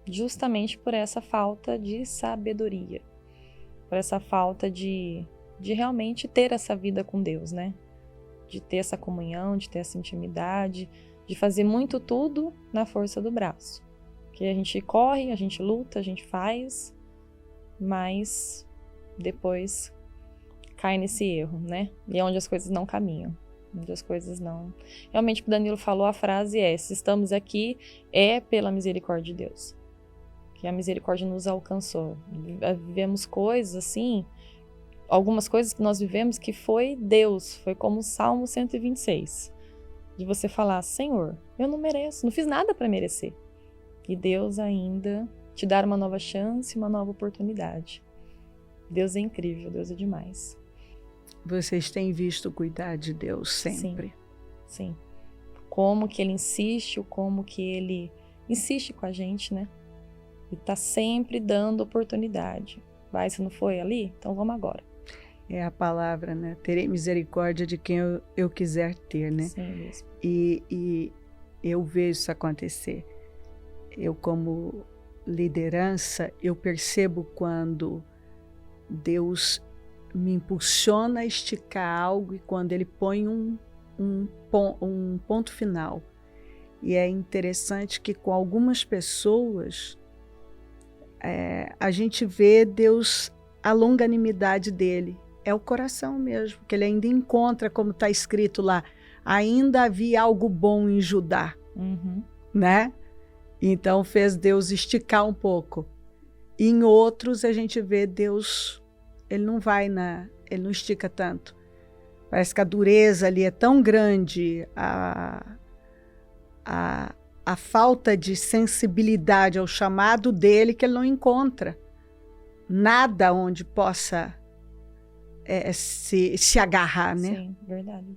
Justamente por essa falta de sabedoria. Por essa falta de realmente ter essa vida com Deus, né? De ter essa comunhão, de ter essa intimidade, de fazer muito tudo na força do braço. Que a gente corre, a gente luta, a gente faz, mas depois cai nesse erro, né? E é onde as coisas não caminham, onde as coisas não... Realmente o que o Danilo falou, a frase se estamos aqui, é pela misericórdia de Deus. Que a misericórdia nos alcançou. Vivemos coisas assim, algumas coisas que nós vivemos que foi Deus, foi como o Salmo 126. De você falar, Senhor, eu não mereço, não fiz nada para merecer. E Deus ainda te dar uma nova chance, uma nova oportunidade. Deus é incrível, Deus é demais. Vocês têm visto o cuidar de Deus sempre. Sim. Como que Ele insiste, como que Ele insiste com a gente, né? E tá sempre dando oportunidade. Vai, se não foi ali? Então vamos agora. É a palavra, né? Terei misericórdia de quem eu quiser ter, né? Sim, mesmo. E eu vejo isso acontecer. Eu, como liderança, eu percebo quando Deus me impulsiona a esticar algo e quando ele põe um ponto final. E é interessante que com algumas pessoas a gente vê Deus, a longanimidade dele. É o coração mesmo, que ele ainda encontra, como está escrito lá, ainda havia algo bom em Judá, né? Então fez Deus esticar um pouco. E em outros a gente vê Deus, ele não estica tanto. Parece que a dureza ali é tão grande, a falta de sensibilidade ao chamado dele, que ele não encontra nada onde possa se agarrar, né? Sim, verdade.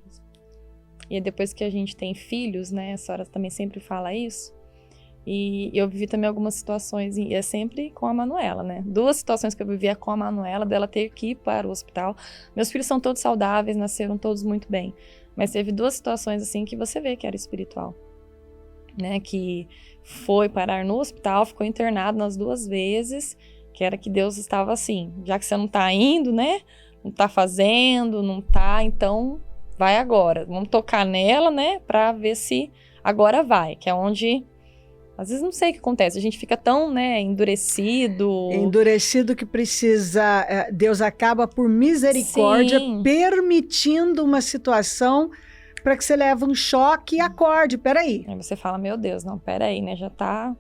E depois que a gente tem filhos, né, a senhora também sempre fala isso, e eu vivi também algumas situações, e é sempre com a Manuela, né? 2 situações que eu vivia com a Manuela, dela ter que ir para o hospital. Meus filhos são todos saudáveis, nasceram todos muito bem, mas teve 2 situações assim que você vê que era espiritual, né? Que foi parar no hospital, ficou internado nas 2 vezes, que era que Deus estava assim, já que você não tá indo, né? Não tá fazendo, não tá, então vai agora. Vamos tocar nela, né? Pra ver se agora vai, que é onde... Às vezes não sei o que acontece, a gente fica tão, né, endurecido. Endurecido que precisa... Deus acaba por misericórdia permitindo uma situação para que você leve um choque e acorde, peraí. Aí você fala, meu Deus, não, peraí, né, já tá...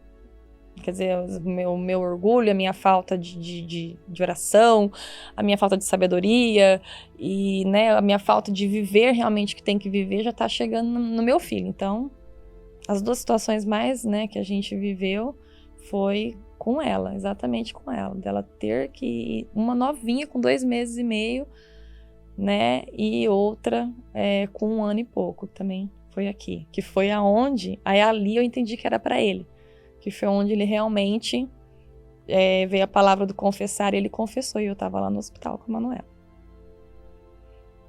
Quer dizer, o meu orgulho, a minha falta de oração, a minha falta de sabedoria e, né, a minha falta de viver realmente o que tem que viver já tá chegando no meu filho. Então, as 2 situações mais, né, que a gente viveu foi com ela, exatamente com ela. Dela ter que... Uma novinha com 2 meses e meio, né, e outra com 1 ano e pouco também foi aqui. Que foi aonde... Aí ali eu entendi que era pra ele. Que foi onde ele realmente veio a palavra do confessar, e ele confessou, e eu tava lá no hospital com a Manuela.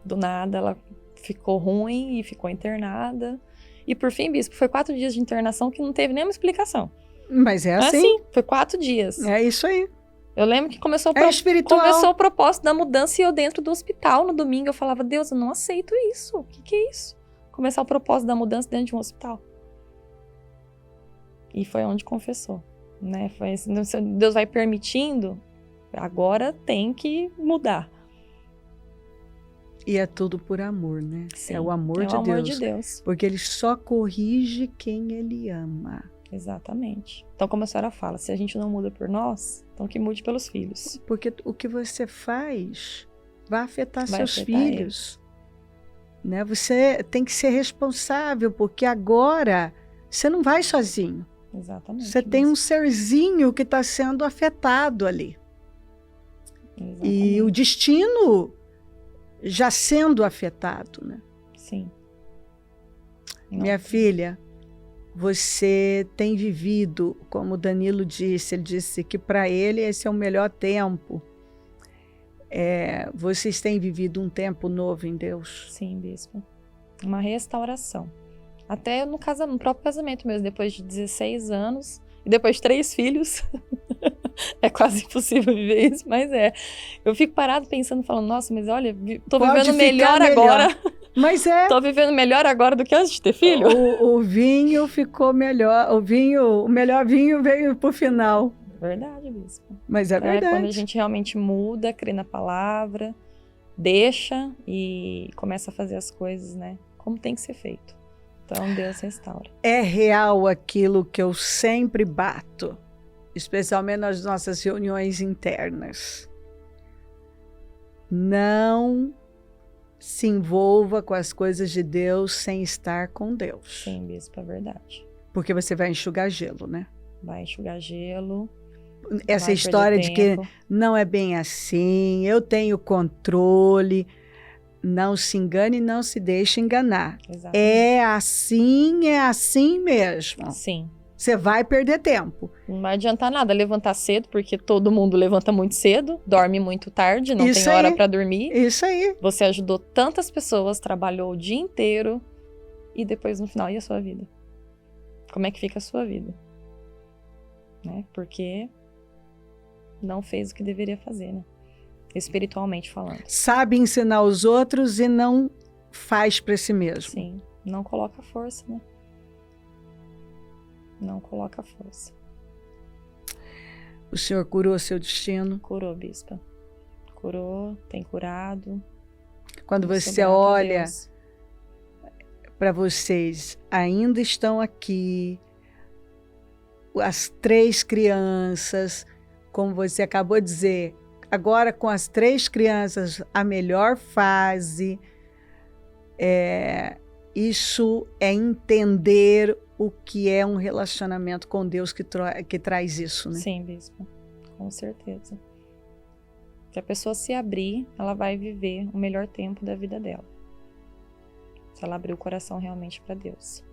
Do nada, ela ficou ruim e ficou internada. E por fim, bispo, foi 4 dias de internação que não teve nenhuma explicação. Mas é assim? Foi 4 dias. É isso aí. Eu lembro que começou o propósito da mudança e eu dentro do hospital no domingo, eu falava, Deus, eu não aceito isso. O que é isso? Começar o propósito da mudança dentro de um hospital. E foi onde confessou, né? Foi assim, Deus vai permitindo, agora tem que mudar. E é tudo por amor, né? Sim, é o amor, de Deus. Porque ele só corrige quem ele ama. Exatamente. Então, como a senhora fala, se a gente não muda por nós, então que mude pelos filhos. Porque o que você faz vai afetar seus filhos. Né? Você tem que ser responsável, porque agora você não vai sozinho. Exatamente. Você tem um serzinho que está sendo afetado ali. Exatamente. E o destino já sendo afetado, né? Sim. Minha filha, você tem vivido, como o Danilo disse, ele disse que para ele esse é o melhor tempo. Vocês têm vivido um tempo novo em Deus? Sim, bispo. Uma restauração. Até no próprio casamento mesmo, depois de 16 anos, e depois de 3 filhos, é quase impossível viver isso, mas eu fico parado pensando, falando, nossa, mas olha, tô vivendo melhor agora. Mas tô vivendo melhor agora do que antes de ter filho. O vinho ficou melhor, o melhor vinho veio pro final. Verdade, bispo. Mas é verdade. Quando a gente realmente muda, crê na palavra, deixa e começa a fazer as coisas, né, como tem que ser feito. Então, Deus restaura. É real aquilo que eu sempre bato, especialmente nas nossas reuniões internas. Não se envolva com as coisas de Deus sem estar com Deus. Sim, bispo, é verdade. Porque você vai enxugar gelo, né? Vai enxugar gelo. Essa história de que não é bem assim, eu tenho controle... Não se engane e não se deixe enganar. Exatamente. É assim mesmo. Sim. Você vai perder tempo. Não vai adiantar nada levantar cedo, porque todo mundo levanta muito cedo, dorme muito tarde, não tem hora para dormir. Isso aí. Você ajudou tantas pessoas, trabalhou o dia inteiro e depois no final, e a sua vida? Como é que fica a sua vida? Né? Porque não fez o que deveria fazer, né? espiritualmente falando. Sabe ensinar os outros e não faz para si mesmo. Sim, não coloca força, né? Não coloca força. O Senhor curou seu destino. Curou, bispa. Curou, tem curado. Quando Eu sou você grata a olha Deus. para vocês, ainda estão aqui as 3 crianças, como você acabou de dizer, agora com as 3 crianças, a melhor fase, isso é entender o que é um relacionamento com Deus que traz isso, né? Sim, bispo, com certeza. Se a pessoa se abrir, ela vai viver o melhor tempo da vida dela. Se ela abrir o coração realmente para Deus.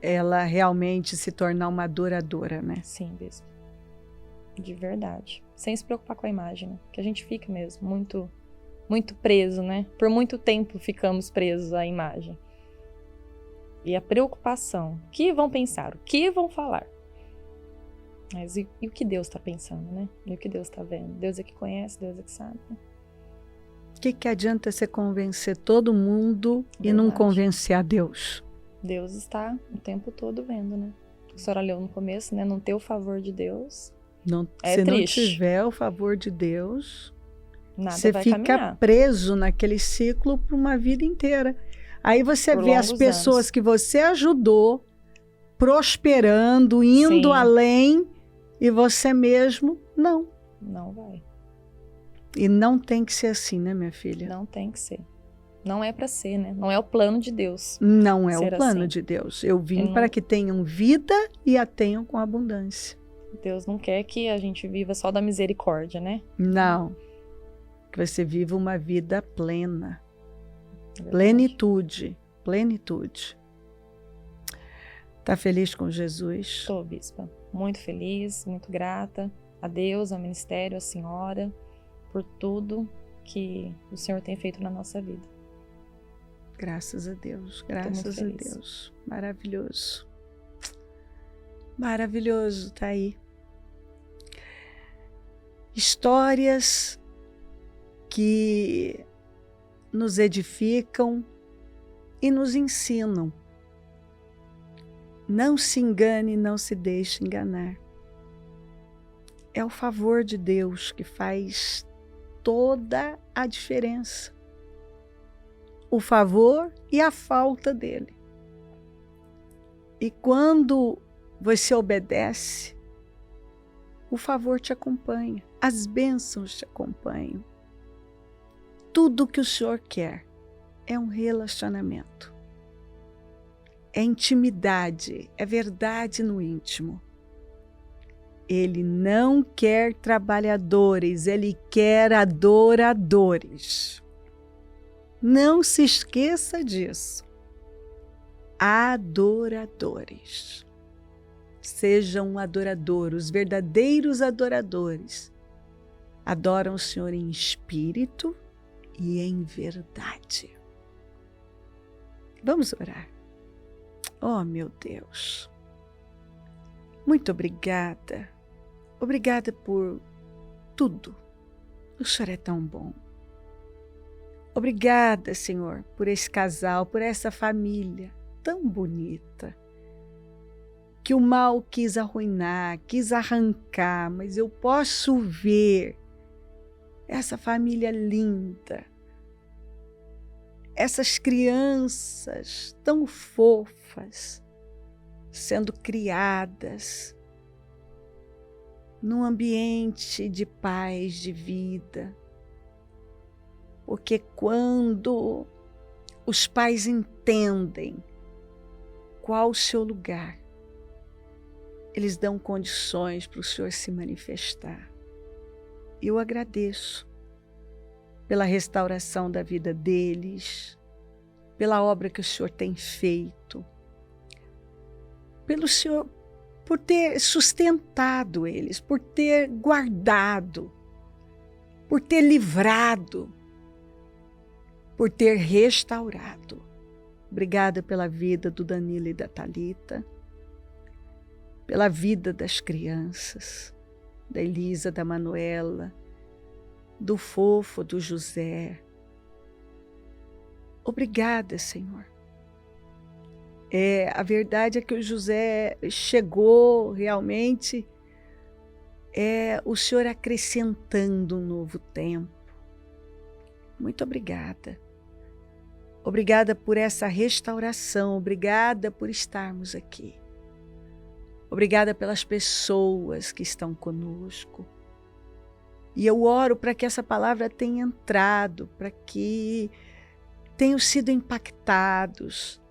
Ela realmente se tornar uma adoradora, né? Sim, bispo. De verdade. Sem se preocupar com a imagem, né? Que a gente fica mesmo muito preso, né? Por muito tempo ficamos presos à imagem. E a preocupação. O que vão pensar? O que vão falar? Mas e o que Deus está pensando, né? E o que Deus está vendo? Deus é que conhece, Deus é que sabe. Né? O que adianta você convencer todo mundo e não convencer a Deus? Deus está o tempo todo vendo, né? A senhora leu no começo, né? Não ter o favor de Deus se triste. não tiver o favor de Deus, nada você vai fica caminhar. preso naquele ciclo por uma vida inteira. Aí você Por vê as longos pessoas anos. que você ajudou prosperando, indo Sim. além, e você mesmo não. Não vai. E não tem que ser assim, né, minha filha? Não tem que ser. Não é para ser, né? Não é o plano de Deus. Não é o ser plano assim. de Deus. Eu vim Ele não- para que tenham vida e a tenham com abundância. Deus não quer que a gente viva só da misericórdia, né? Não. Que você viva uma vida plena. É verdade. Plenitude. Plenitude. Tá feliz com Jesus? Estou, bispa. Muito feliz, muito grata a Deus, ao ministério, à senhora, por tudo que o Senhor tem feito na nossa vida. Graças a Deus. muito Graças a feliz. Deus. Maravilhoso. Maravilhoso, tá aí. Histórias que nos edificam e nos ensinam. Não se engane, não se deixe enganar. É o favor de Deus que faz toda a diferença. O favor e a falta dele. E quando você obedece, o favor te acompanha, as bênçãos te acompanham. Tudo que o Senhor quer é um relacionamento. É intimidade, é verdade no íntimo. Ele não quer trabalhadores, ele quer adoradores. Não se esqueça disso. Adoradores. Sejam um adorador, os verdadeiros adoradores. Adoram o Senhor em espírito e em verdade. Vamos orar. Oh, meu Deus. Muito obrigada. Obrigada por tudo. O Senhor é tão bom. Obrigada, Senhor, por esse casal, por essa família tão bonita, que o mal quis arruinar, quis arrancar, mas eu posso ver essa família linda, essas crianças tão fofas, sendo criadas num ambiente de paz, de vida. Porque quando os pais entendem qual o seu lugar, eles dão condições para o Senhor se manifestar. Eu agradeço pela restauração da vida deles, pela obra que o Senhor tem feito, pelo Senhor, por ter sustentado eles, por ter guardado, por ter livrado, por ter restaurado. Obrigada pela vida do Danilo e da Thalita, pela vida das crianças, da Elisa, da Manuela, do fofo, do José. Obrigada, Senhor. A verdade é que o José chegou realmente, o Senhor acrescentando um novo tempo. Muito obrigada. Obrigada por essa restauração, obrigada por estarmos aqui. Obrigada pelas pessoas que estão conosco. E eu oro para que essa palavra tenha entrado, para que tenham sido impactados.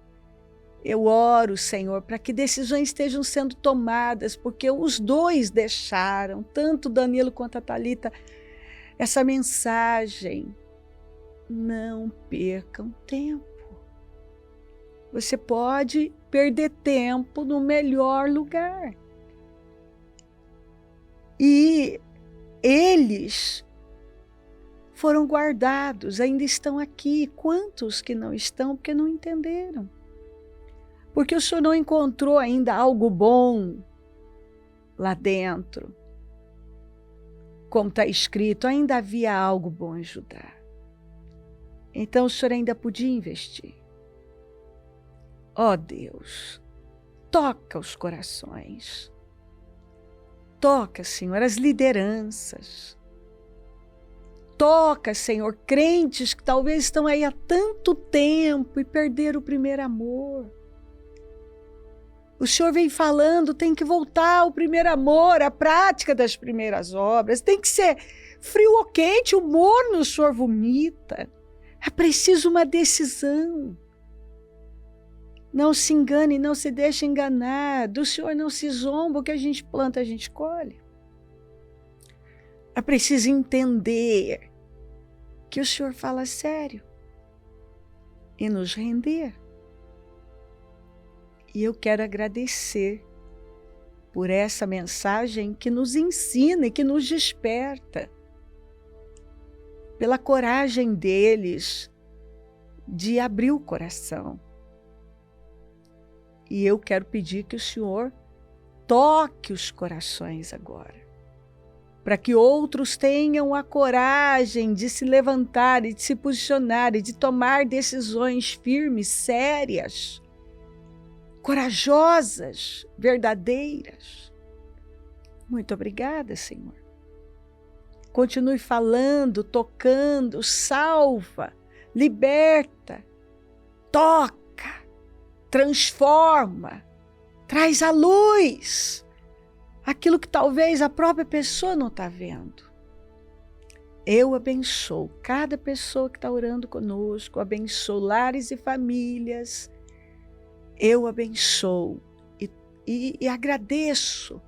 Eu oro, Senhor, para que decisões estejam sendo tomadas, porque os dois deixaram, tanto Danilo quanto a Thalita, essa mensagem. Não percam tempo. Você pode perder tempo no melhor lugar. E eles foram guardados, ainda estão aqui. Quantos que não estão porque não entenderam? Porque o Senhor não encontrou ainda algo bom lá dentro. Como está escrito, ainda havia algo bom em Judá. Então o Senhor ainda podia investir. Ó Deus, toca os corações. Toca, Senhor, as lideranças. Toca, Senhor, crentes que talvez estão aí há tanto tempo e perderam o primeiro amor. O Senhor vem falando, tem que voltar ao primeiro amor, à prática das primeiras obras. Tem que ser frio ou quente, o morno o Senhor vomita. É preciso uma decisão. Não se engane, não se deixe enganar. Do Senhor não se zomba, o que a gente planta, a gente colhe. É preciso entender que o Senhor fala sério e nos render. E eu quero agradecer por essa mensagem que nos ensina e que nos desperta. Pela coragem deles de abrir o coração. E eu quero pedir que o Senhor toque os corações agora, para que outros tenham a coragem de se levantar e de se posicionar e de tomar decisões firmes, sérias, corajosas, verdadeiras. Muito obrigada, Senhor. Continue falando, tocando, salva, liberta, toca, transforma, traz à luz aquilo que talvez a própria pessoa não está vendo. Eu abençoo cada pessoa que está orando conosco, abençoo lares e famílias, eu abençoo e agradeço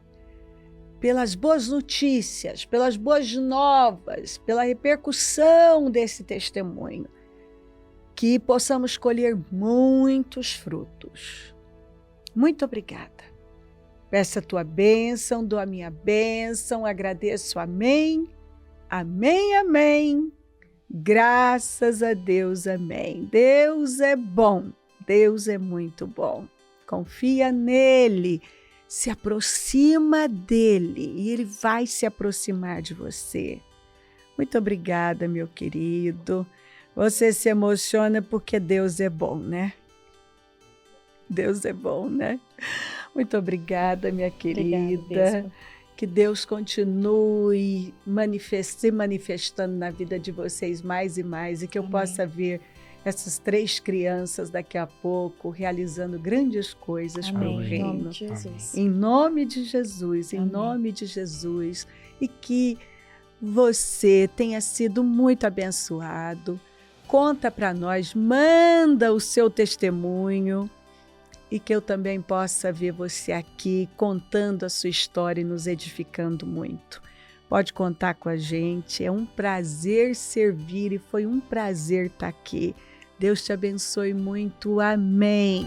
pelas boas notícias, pelas boas novas, pela repercussão desse testemunho, que possamos colher muitos frutos. Muito obrigada. Peço a tua bênção, dou a minha bênção, agradeço, amém, amém, amém. Graças a Deus, amém. Deus é bom, Deus é muito bom. Confia nele, se aproxima dele e ele vai se aproximar de você. Muito obrigada, meu querido. Você se emociona porque Deus é bom, né? Deus é bom, né? Muito obrigada, minha querida. Obrigada, que Deus continue se manifestando na vida de vocês mais e mais e que eu possa ver essas 3 crianças daqui a pouco realizando grandes coisas para o reino. Em nome de Jesus. Em nome de Jesus, em nome de Jesus. E que você tenha sido muito abençoado. Conta para nós, manda o seu testemunho e que eu também possa ver você aqui contando a sua história e nos edificando muito. Pode contar com a gente, é um prazer servir e foi um prazer estar aqui. Deus te abençoe muito, amém.